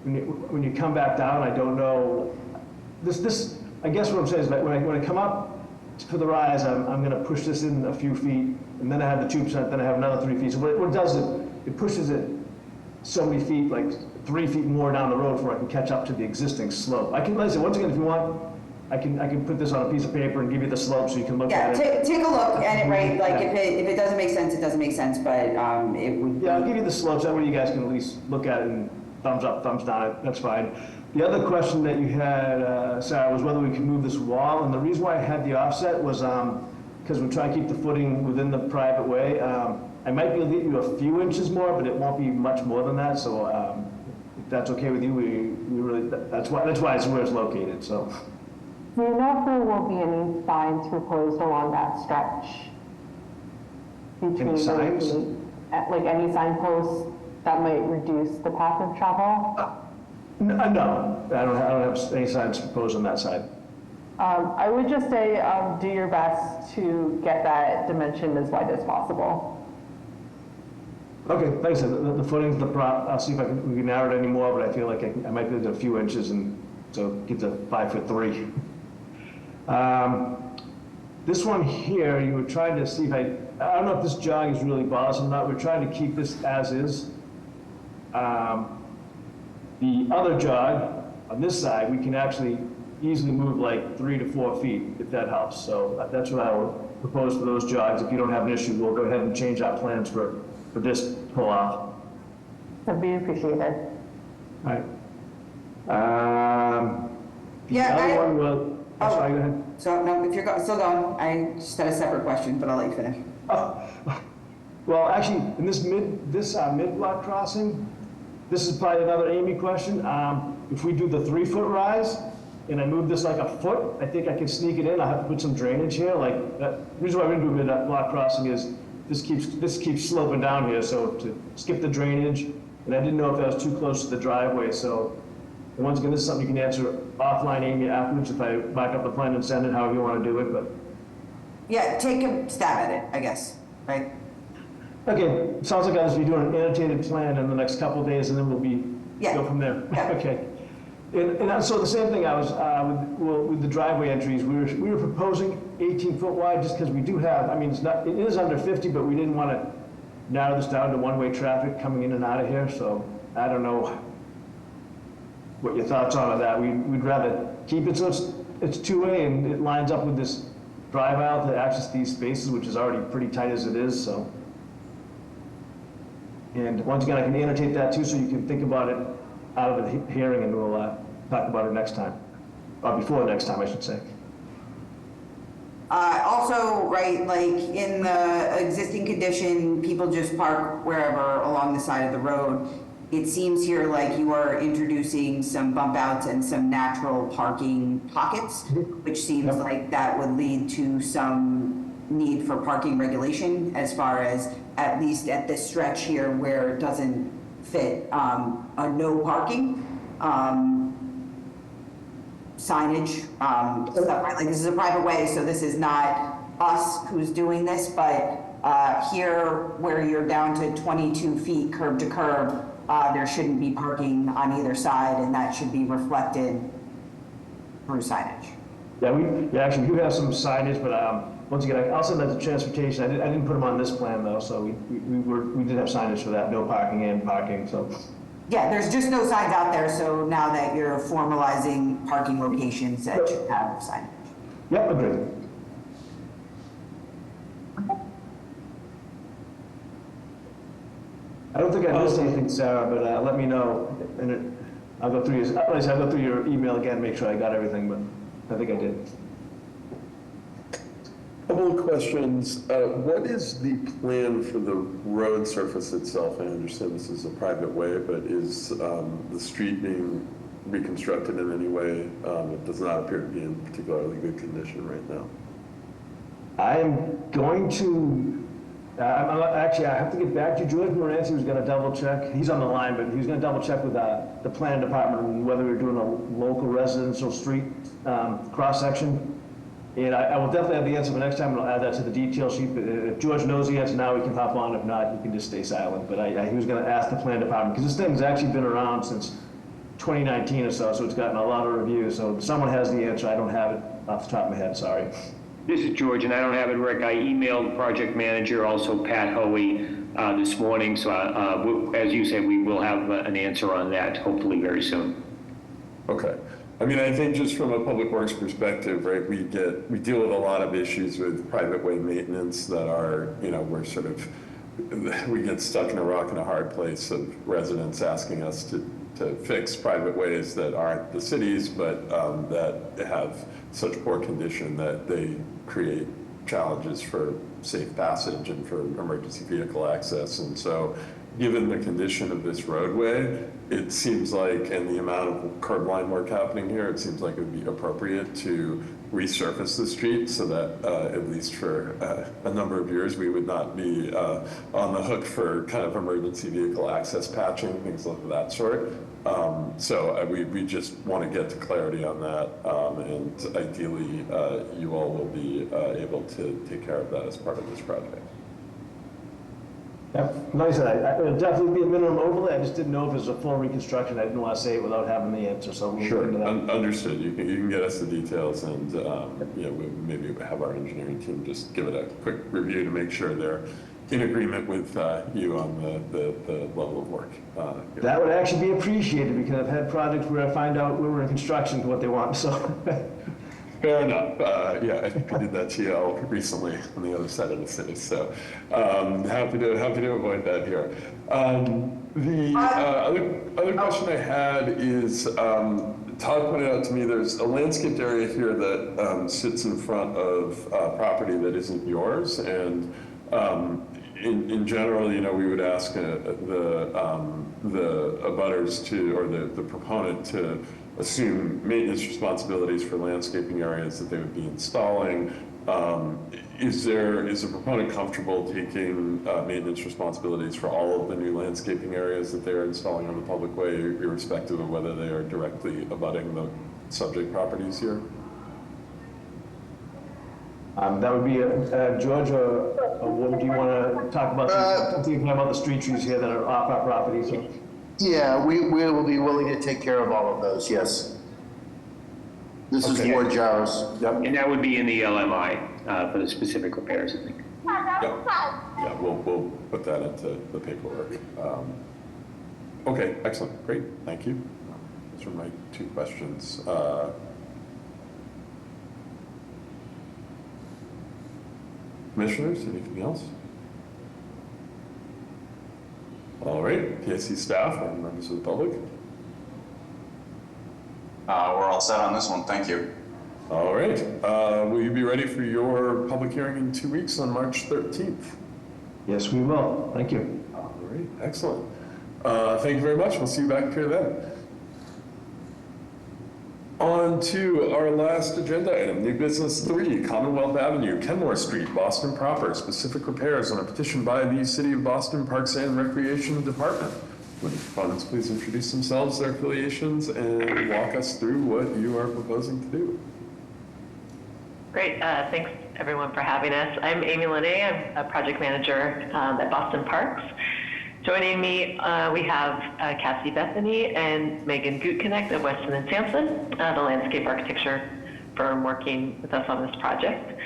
L: when you come back down. I don't know. This I guess what I'm saying is that when I come up for the rise, I'm going to push this in a few feet, and then I have the 2%, then I have another 3 feet. So what it does is it pushes it so many feet, like 3 feet more down the road, before I can catch up to the existing slope. I can, like I said, once again, if you want I can put this on a piece of paper and give you the slope so you can look
E: Yeah,
L: at it.
E: take a look at it, right, like, if it doesn't make sense, it doesn't make sense, but, it would.
L: Yeah, I'll give you the slopes, that way you guys can at least look at it and thumbs up, thumbs down, that's fine. The other question that you had, Sarah, was whether we could move this wall, and the reason why I had the offset was, because we're trying to keep the footing within the private way. I might be able to get you a few inches more, but it won't be much more than that, so, if that's okay with you, we really, that's why it's where it's located, so.
M: Do you know if there will be any signs proposed along that stretch? Between
L: Any
M: those
L: signs?
M: two? Like any signposts that might reduce the path of travel?
L: No, I don't have any signs proposed on that side.
M: I would just say, do your best to get that dimension as wide as possible.
L: Okay, like I said, the footing's the prop, I'll see if we can narrow it any more, but I feel like I might be able to do a few inches and so get to 5'3". This one here, you were trying to see if I don't know if this jog is really bothersome or not. We're trying to keep this as is. The other jog on this side, we can actually easily move like 3 to 4 feet, if that helps. So that's what I would propose for those jogs. If you don't have an issue, we'll go ahead and change our plans for this pull-off.
M: That'd be appreciated.
L: All right. The
E: Yeah,
L: other one was, sorry, go ahead.
E: So, no, if you're still going, I just had a separate question, but I'll let you finish.
L: Well, actually, in this mid-block crossing, this is probably another Amy question. If we do the 3-foot rise, and I move this like a foot, I think I can sneak it in. I have to put some drainage here. Like the reason why we didn't do mid-block crossing is this keeps sloping down here. So to skip the drainage, and I didn't know if that was too close to the driveway. So and once again, this is something you can answer offline, Amy, afterwards if I back up the plan and send it, however you want to do it. But
E: Yeah, take a stab at it, I guess, right?
L: okay, sounds like I'll be doing an annotated plan in the next couple of days, and then we'll go from there.
E: Yeah.
L: Okay. And so the same thing, I was with the driveway entries. We were proposing 18-foot wide, just because we do have. I mean, it is under 50, but we didn't want to narrow this down to one-way traffic coming in and out of here. So I don't know what your thoughts are on that. We'd rather keep it so it's two-way and it lines up with this drive aisle to access these spaces, which is already pretty tight as it is. So. And once again, I can annotate that too, so you can think about it out of the hearing, and we'll talk about it next time, or before next time, I should say.
E: Also, right, like in the existing condition, people just park wherever along the side of the road. It seems here like you are introducing some bump outs and some natural parking pockets, which seems like that would lead to some need for parking regulation as far as, at least at this stretch here where it doesn't fit a no parking signage, stuff, right? Like this is a private way, so this is not us who's doing this, but here where you're down to 22 feet curb to curb, there shouldn't be parking on either side, and that should be reflected through signage.
L: Yeah, actually, we do have some signage, but once again, I'll send that to transportation. I didn't put them on this plan though, so we did have signage for that, no parking and parking, so.
E: Yeah, there's just no signs out there, so now that you're formalizing parking locations that should have signage.
L: Yep, agreed. I don't think I missed anything, Sarah, but let me know, and I'll go through your email again, make sure I got everything, but I think I did.
C: Couple of questions. What is the plan for the road surface itself? I understand this is a private way, but is the street being reconstructed in any way? It does not appear to be in particularly good condition right now.
L: I'm going to, actually, I have to get back to George Moranci, who's going to double check. He's on the line, but he's going to double check with the plan department and whether we're doing a local residential street cross section. And I will definitely have the answer for next time, and I'll add that to the detail sheet. But if George knows the answer now, we can hop on. If not, he can just stay silent. But he was going to ask the plan department, because this thing's actually been around since 2019 or so it's gotten a lot of reviews. So if someone has the answer, I don't have it off the top of my head, sorry.
N: This is George, and I don't have it, Rick. I emailed the project manager, also Pat Hoey, this morning. So as you said, we will have an answer on that hopefully very soon.
C: Okay. I mean, I think just from a public works perspective, right, we deal with a lot of issues with private way maintenance that are, we get stuck in a rock and a hard place of residents asking us to fix private ways that aren't the cities, but that have such poor condition that they create challenges for safe passage and for emergency vehicle access. And so given the condition of this roadway, it seems like, and the amount of curb line work happening here, it seems like it would be appropriate to resurface the street so that at least for a number of years, we would not be on the hook for kind of emergency vehicle access patching, things of that sort. So we just want to get to clarity on that, and ideally you all will be able to take care of that as part of this project.
L: Yeah, like I said, it'll definitely be a minimum overlay. I just didn't know if it was a full reconstruction. I didn't want to say it without having the answer, so we'll
C: Sure,
L: look into that.
C: understood. You can get us the details, and we maybe have our engineering team just give it a quick review to make sure they're in agreement with you on the level of work.
L: That would actually be appreciated, because I've had projects where I find out when we're in construction what they want, so.
C: Fair enough. I think we did that TL recently on the other side of the city, so happy to avoid that here. The other question I had is, Todd pointed out to me there's a landscaped area here that sits in front of property that isn't yours, and in general, we would ask the abutters to, or the proponent to assume maintenance responsibilities for landscaping areas that they would be installing. Is the proponent comfortable taking maintenance responsibilities for all of the new landscaping areas that they're installing on the public way, irrespective of whether they are directly abutting the subject properties here?
L: That would be George, or what do you want to talk about? Something about the street trees here that are off our property. So.
D: Yeah, we will be willing to take care of all of those, yes. This is Ward Jaros.
N: Yep. And that would be in the LMI for the specific repairs, I think.
C: Yeah, we'll put that into the paperwork. Okay, excellent, great, thank you. Those are my two questions. Commissioners, anything else? All right, PSC staff and members of the public.
B: We're all set on this one, thank you.
C: All right, will you be ready for your public hearing in 2 weeks on March 13th?
L: Yes, we will, thank you.
C: All right, excellent. Thank you very much, we'll see you back here then. On to our last agenda item, new business 3, Commonwealth Avenue, Kenmore Street, Boston proper, specific repairs on a petition by the City of Boston Parks and Recreation Department. Would the proponents please introduce themselves, their affiliations, and walk us through what you are proposing to do?
O: Great, thanks everyone for having us. I'm Amy Linnae, I'm a project manager at Boston Parks. Joining me, we have Cassie Bethany and Megan Gutknecht of Weston and Sampson, the landscape architecture firm working with us on this project.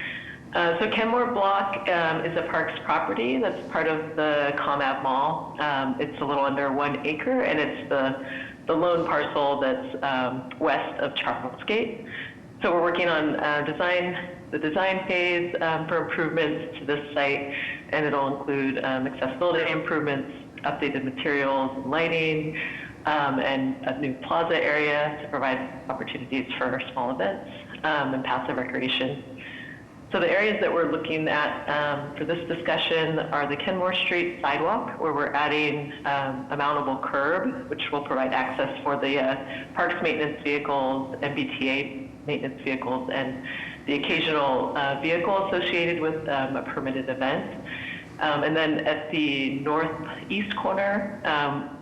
O: So Kenmore Block is a Parks property that's part of the ComAv Mall. It's a little under 1 acre, and it's the lone parcel that's west of Charles Gate. So we're working on the design phase for improvements to this site, and it'll include accessibility improvements, updated materials, lighting, and a new plaza area to provide opportunities for small events and passive recreation. So the areas that we're looking at for this discussion are the Kenmore Street sidewalk, where we're adding a mountable curb, which will provide access for the parks maintenance vehicles, MBTA maintenance vehicles, and the occasional vehicle associated with a permitted event. And then at the northeast corner,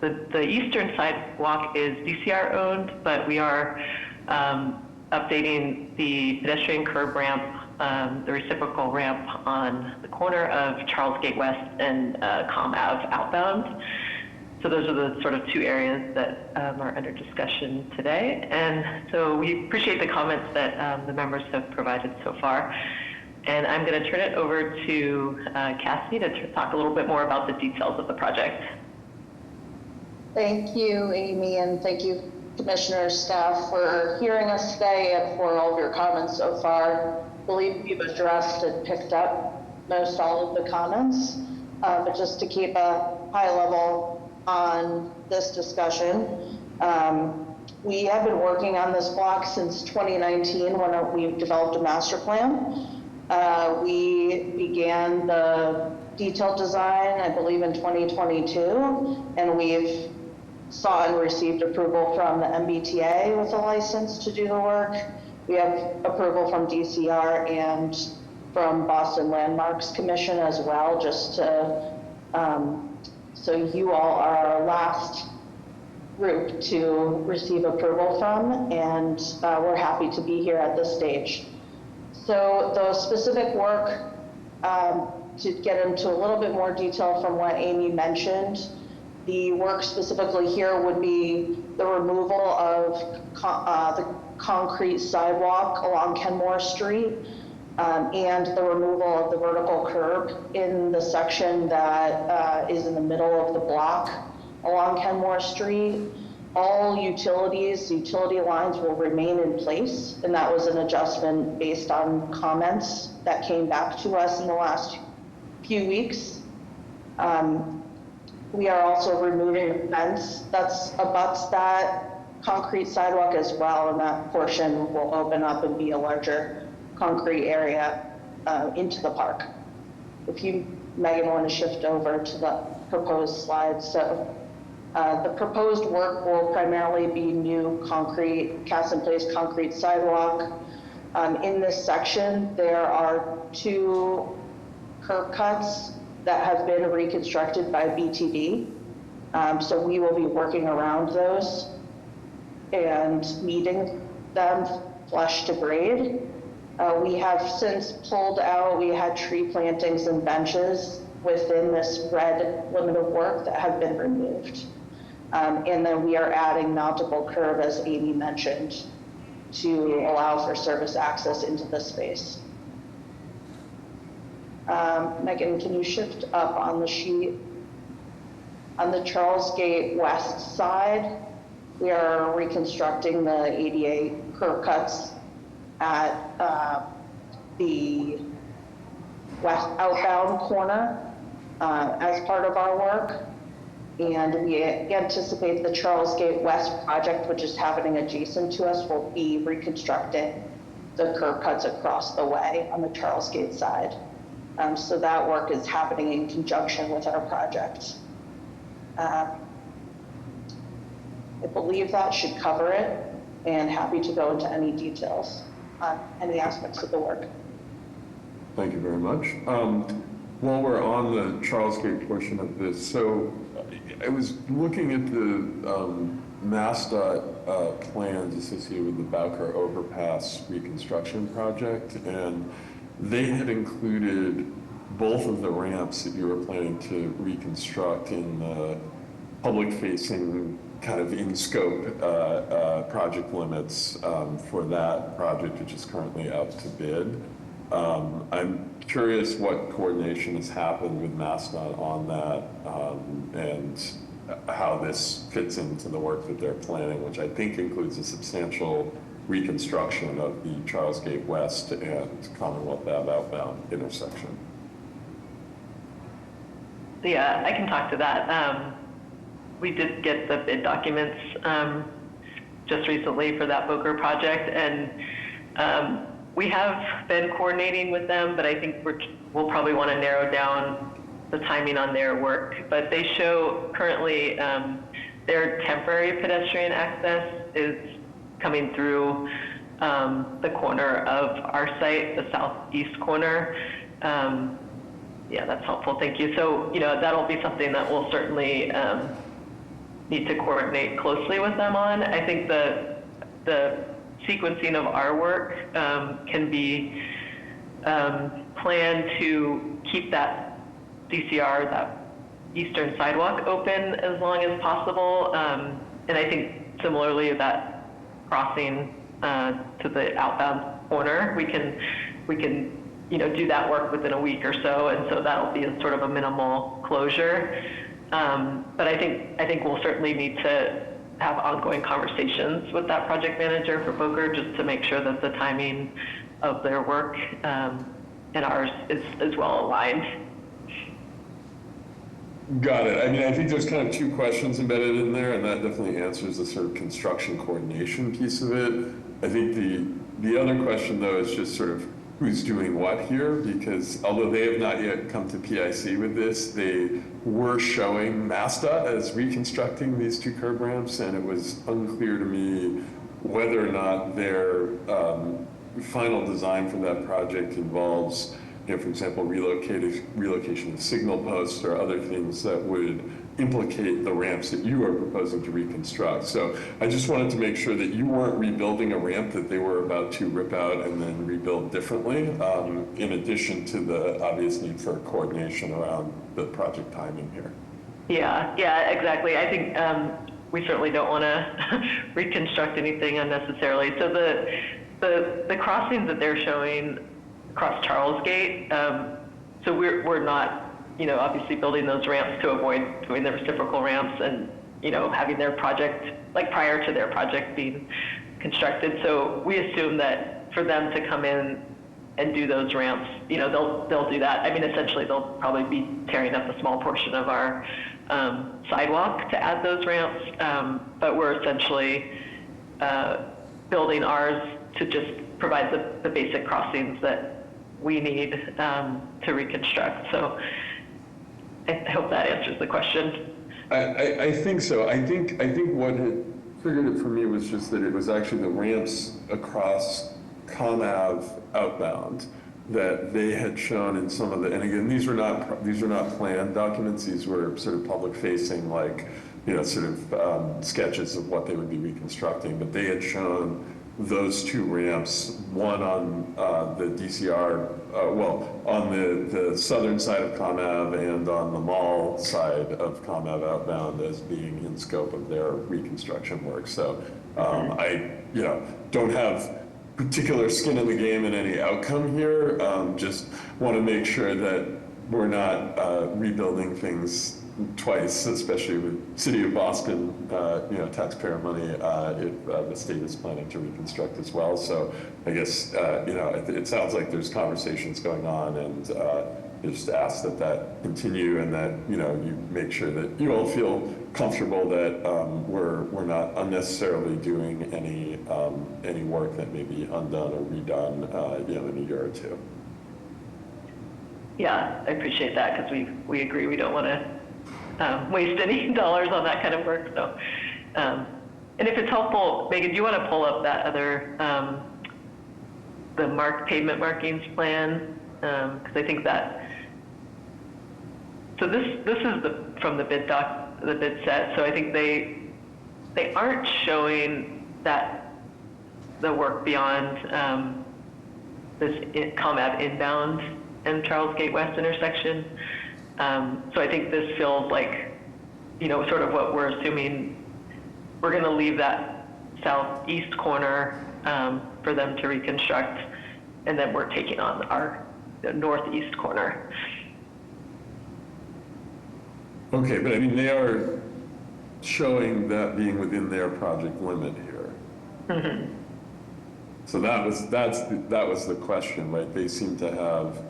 O: the eastern sidewalk is DCR owned, but we are updating the pedestrian curb ramp, the reciprocal ramp on the corner of Charles Gate West and Com Ave outbound. So those are the sort of two areas that are under discussion today. And so we appreciate the comments that the members have provided so far. And I'm going to turn it over to Cassie to talk a little bit more about the details of the project.
P: Thank you, Amy, and thank you commissioners, staff, for hearing us today and for all of your comments so far. I believe we've addressed and picked up most all of the comments, but just to keep a high level on this discussion, we have been working on this block since 2019 when we developed a master plan. We began the detailed design, I believe, in 2022, and we've sought and received approval from the MBTA with a license to do the work. We have approval from DCR and from Boston Landmarks Commission as well, just to, so you all are our last group to receive approval from, and we're happy to be here at this stage. So the specific work, to get into a little bit more detail from what Amy mentioned, the work specifically here would be the removal of the concrete sidewalk along Kenmore Street, and the removal of the vertical curb in the section that is in the middle of the block along Kenmore Street. All utility lines will remain in place, and that was an adjustment based on comments that came back to us in the last few weeks. We are also removing the fence that's abuts that concrete sidewalk as well, and that portion will open up and be a larger concrete area into the park. If you, Megan, want to shift over to the proposed slides. So the proposed work will primarily be new concrete, cast-in-place concrete sidewalk. In this section, there are 2 curb cuts that have been reconstructed by BTD. So we will be working around those and meeting them flush to grade. We have since pulled out, we had tree plantings and benches within this red limit of work that have been removed. And then we are adding mountable curb, as Amy mentioned, to allow for service access into this space. Megan, can you shift up on the sheet? On the Charles Gate West side, we are reconstructing the ADA curb cuts at the west outbound corner as part of our work. And we anticipate the Charles Gate West project, which is happening adjacent to us, will be reconstructing the curb cuts across the way on the Charles Gate side. So that work is happening in conjunction with our project. I believe that should cover it, and happy to go into any details on any aspects of the work.
C: Thank you very much. While we're on the Charles Gate portion of this, so I was looking at the MassDOT plans associated with the Bowker Overpass reconstruction project, and they had included both of the ramps that you were planning to reconstruct in the public-facing kind of in-scope project limits for that project, which is currently out to bid. I'm curious what coordination has happened with MassDOT on that, and how this fits into the work that they're planning, which I think includes a substantial reconstruction of the Charles Gate West and Commonwealth Ave outbound intersection.
O: Yeah, I can talk to that. We did get the bid documents just recently for that Bowker project, and we have been coordinating with them, but I think we'll probably want to narrow down the timing on their work. But they show currently their temporary pedestrian access is coming through the corner of our site, the southeast corner. Yeah, that's helpful. Thank you. So, that'll be something that we'll certainly need to coordinate closely with them on. I think the sequencing of our work can be planned to keep that DCR, that eastern sidewalk, open as long as possible. And I think similarly that crossing to the outbound corner, we can do that work within a week or so, and so that'll be a sort of a minimal closure. But I think we'll certainly need to have ongoing conversations with that project manager for Boker just to make sure that the timing of their work and ours is well aligned.
C: Got it. I mean, I think there's kind of two questions embedded in there, and that definitely answers the sort of construction coordination piece of it. I think the other question, though, is just sort of who's doing what here, because although they have not yet come to PIC with this, they were showing MassDOT as reconstructing these two curb ramps, and it was unclear to me whether or not their final design for that project involves, you know, for example, relocation of signal posts or other things that would implicate the ramps that you are proposing to reconstruct. So I just wanted to make sure that you weren't rebuilding a ramp that they were about to rip out and then rebuild differently, in addition to the obvious need for coordination around the project timing here.
O: Yeah, exactly. I think we certainly don't want to reconstruct anything unnecessarily. So the crossings that they're showing across Charles Gate, so we're not, you know, obviously building those ramps to avoid doing the reciprocal ramps and, you know, having their project, like prior to their project being constructed. So we assume that for them to come in and do those ramps, you know, they'll do that. I mean, essentially they'll probably be tearing up a small portion of our sidewalk to add those ramps, but we're essentially building ours to just provide the basic crossings that we need to reconstruct. So I hope that answers the question.
C: I think so. I think what had triggered it for me was just that it was actually the ramps across ComAve outbound that they had shown in some of the, and again, these are not planned documents. These were sort of public facing, like, you know, sort of sketches of what they would be reconstructing. But they had shown those two ramps, one on the DCR, on the southern side of ComAve and on the mall side of ComAve outbound as being in scope of their reconstruction work. So I, you know, don't have particular skin in the game in any outcome here. Just want to make sure that we're not rebuilding things twice, especially with City of Boston, you know, taxpayer money, if the state is planning to reconstruct as well. So I guess, you know, it sounds like there's conversations going on, and just ask that continue, and that, you know, you make sure that you all feel comfortable that we're not unnecessarily doing any work that may be undone or redone, you know, in a year or two.
O: Yeah, I appreciate that, because we agree we don't want to waste any dollars on that kind of work. So, and if it's helpful, Megan, do you want to pull up that other, the pavement markings plan? Because I think that, so this is from the bid set. So I think they aren't showing that the work beyond this ComAve inbound and Charles Gate West intersection. So I think this feels like, you know, sort of what we're assuming. We're going to leave that southeast corner for them to reconstruct, and then we're taking on the northeast corner.
C: Okay, but I mean, they are showing that being within their project limit here.
O: Mm-hmm.
C: So that was the question, right? They seem to have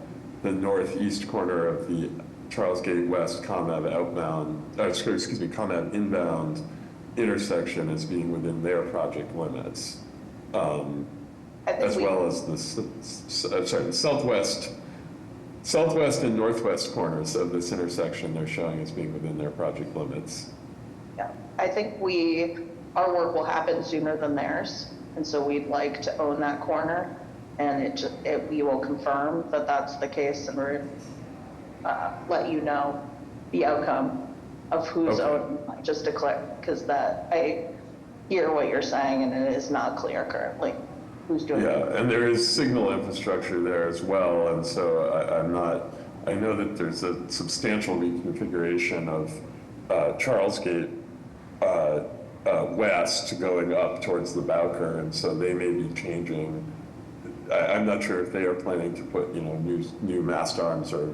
C: the northeast corner of the Charles Gate West ComAve outbound, ComAve inbound intersection as being within their project limits, as well as the southwest and northwest corners of this intersection they're showing as being within their project limits.
P: Yeah, I think our work will happen sooner than theirs, and so we'd like to own that corner, and we will confirm that that's the case, and we're let you know the outcome of who's owning, just to click, because I hear what you're saying, and it is not clear currently who's doing it.
C: Yeah, and there is signal infrastructure there as well, and so I know that there's a substantial reconfiguration of Charles Gate west going up towards the Bowker, and so they may be changing. I'm not sure if they are planning to put, you know, new mast arms or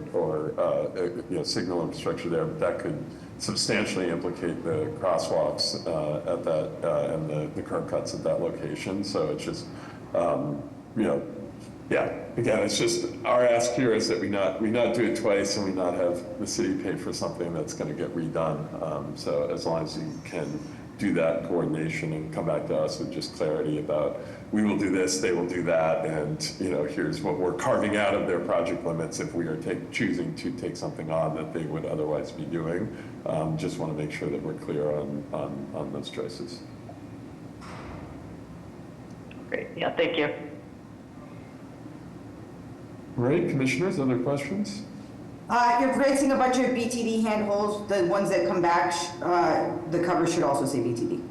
C: you know, signal infrastructure there, but that could substantially implicate the crosswalks at that, and the curb cuts at that location. So it's just, yeah, again, it's just, our ask here is that we not do it twice and we not have the city pay for something that's gonna get redone. So as long as you can do that coordination and come back to us with just clarity about, we will do this, they will do that, and here's what we're carving out of their project limits if we are choosing to take something on that they would otherwise be doing. Just wanna make sure that we're clear on those choices.
O: Great, yeah, thank you.
C: Right, commissioners, other questions?
E: You're placing a bunch of BTD handholds, the ones that come back, the cover should also say BTD.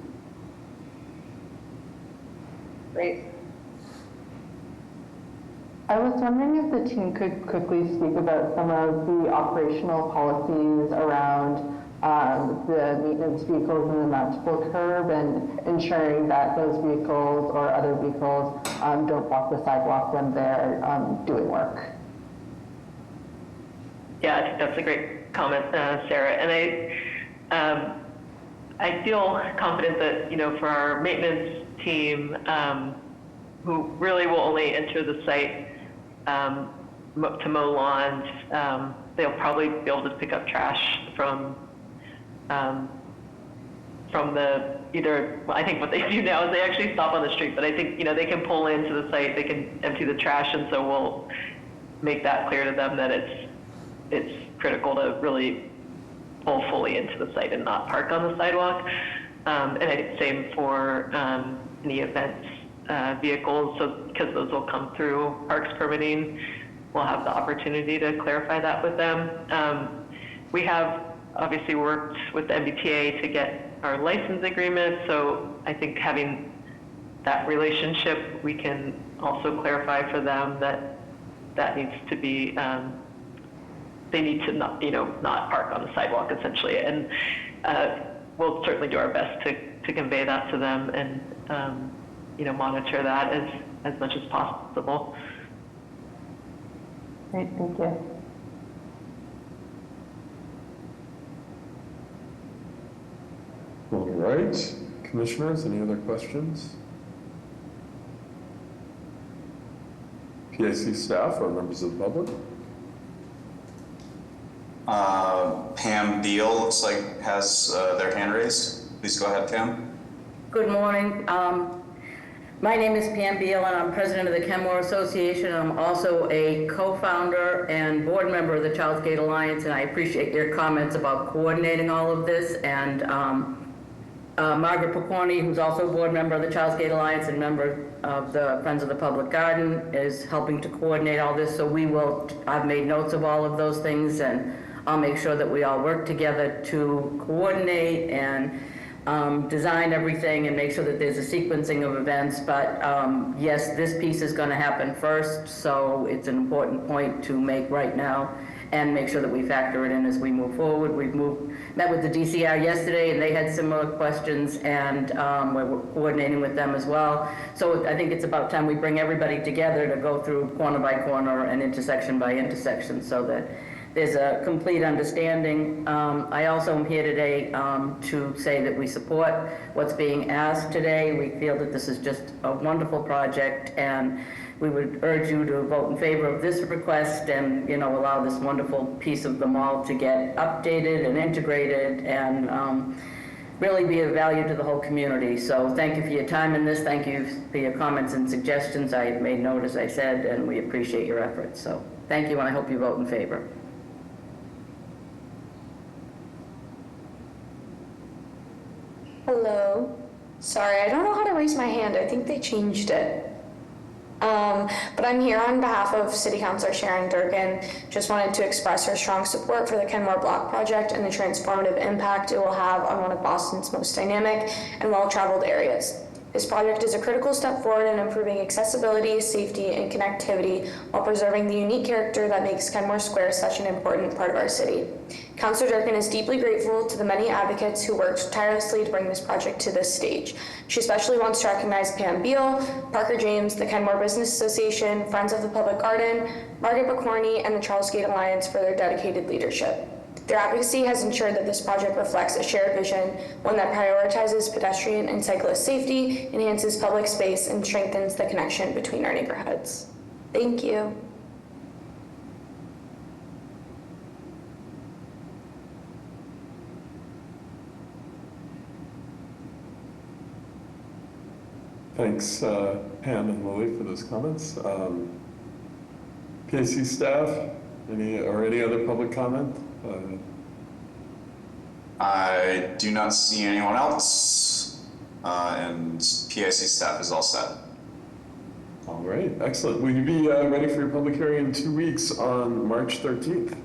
P: Great.
M: I was wondering if the team could quickly speak about some of the operational policies around the maintenance vehicles and the mountable curb and ensuring that those vehicles or other vehicles don't block the sidewalk when they're doing work.
O: Yeah, I think that's a great comment, Sarah. And I feel confident that, for our maintenance team, who really will only enter the site to mow lawns, they'll probably be able to pick up trash from I think what they do now is they actually stop on the street, but I think, they can pull into the site, they can empty the trash, and so we'll make that clear to them that it's critical to really pull fully into the site and not park on the sidewalk. And I think same for any events vehicles, so because those will come through parks permitting, we'll have the opportunity to clarify that with them. We have obviously worked with the MBTA to get our license agreement, so I think having that relationship, we can also clarify for them that needs to be, they need to not park on the sidewalk essentially, and we'll certainly do our best to convey that to them and monitor that as much as possible.
M: Great, thank you.
C: All right, commissioners, any other questions? PIC staff or members of the public?
B: Pam Beal looks like has their hand raised. Please go ahead, Pam.
Q: Good morning. My name is Pam Beal, and I'm president of the Kenmore Association. I'm also a co-founder and board member of the Charles Gate Alliance, and I appreciate your comments about coordinating all of this. And Margaret Picorni, who's also a board member of the Charles Gate Alliance and member of the Friends of the Public Garden, is helping to coordinate all this. So I've made notes of all of those things, and I'll make sure that we all work together to coordinate and design everything and make sure that there's a sequencing of events. But yes, this piece is going to happen first, so it's an important point to make right now and make sure that we factor it in as we move forward. We've met with the DCR yesterday, and they had similar questions, and we're coordinating with them as well. So I think it's about time we bring everybody together to go through corner by corner and intersection by intersection so that there's a complete understanding. I also am here today to say that we support what's being asked today. We feel that this is just a wonderful project, and we would urge you to vote in favor of this request and, allow this wonderful piece of the mall to get updated and integrated and really be of value to the whole community. So thank you for your time in this. Thank you for your comments and suggestions. I made note, as I said, and we appreciate your efforts. So thank you, and I hope you vote in favor.
R: Hello. Sorry, I don't know how to raise my hand. I think they changed it. But I'm here on behalf of City Councilor Sharon Durkin. Just wanted to express her strong support for the Kenmore Block project and the transformative impact it will have on one of Boston's most dynamic and well-traveled areas. This project is a critical step forward in improving accessibility, safety, and connectivity while preserving the unique character that makes Kenmore Square such an important part of our city. Councilor Durkin is deeply grateful to the many advocates who worked tirelessly to bring this project to this stage. She especially wants to recognize Pam Beal, Parker James, the Kenmore Business Association, Friends of the Public Garden, Margaret Picorni, and the Charles Gate Alliance for their dedicated leadership. Their advocacy has ensured that this project reflects a shared vision, one that prioritizes pedestrian and cyclist safety, enhances public space, and strengthens the connection between our neighborhoods. Thank you.
C: Thanks, Pam and Lily, for those comments. PAC staff, any other public comment?
B: I do not see anyone else, and PIC staff is all set.
C: All right, excellent. Will you be ready for your public hearing in 2 weeks on March 13th?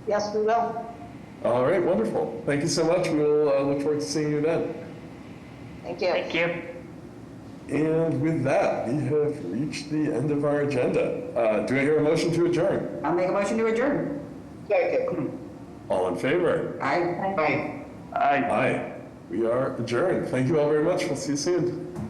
P: Yes, we will.
C: All right, wonderful. Thank you so much. We'll look forward to seeing you then.
P: Thank you.
O: Thank you.
C: And with that, we have reached the end of our agenda. Do I hear a motion to adjourn?
E: I'll make a motion to adjourn.
G: Second.
C: All in favor?
E: Aye.
G: Aye.
C: Aye. We are adjourned. Thank you all very much. We'll see you soon.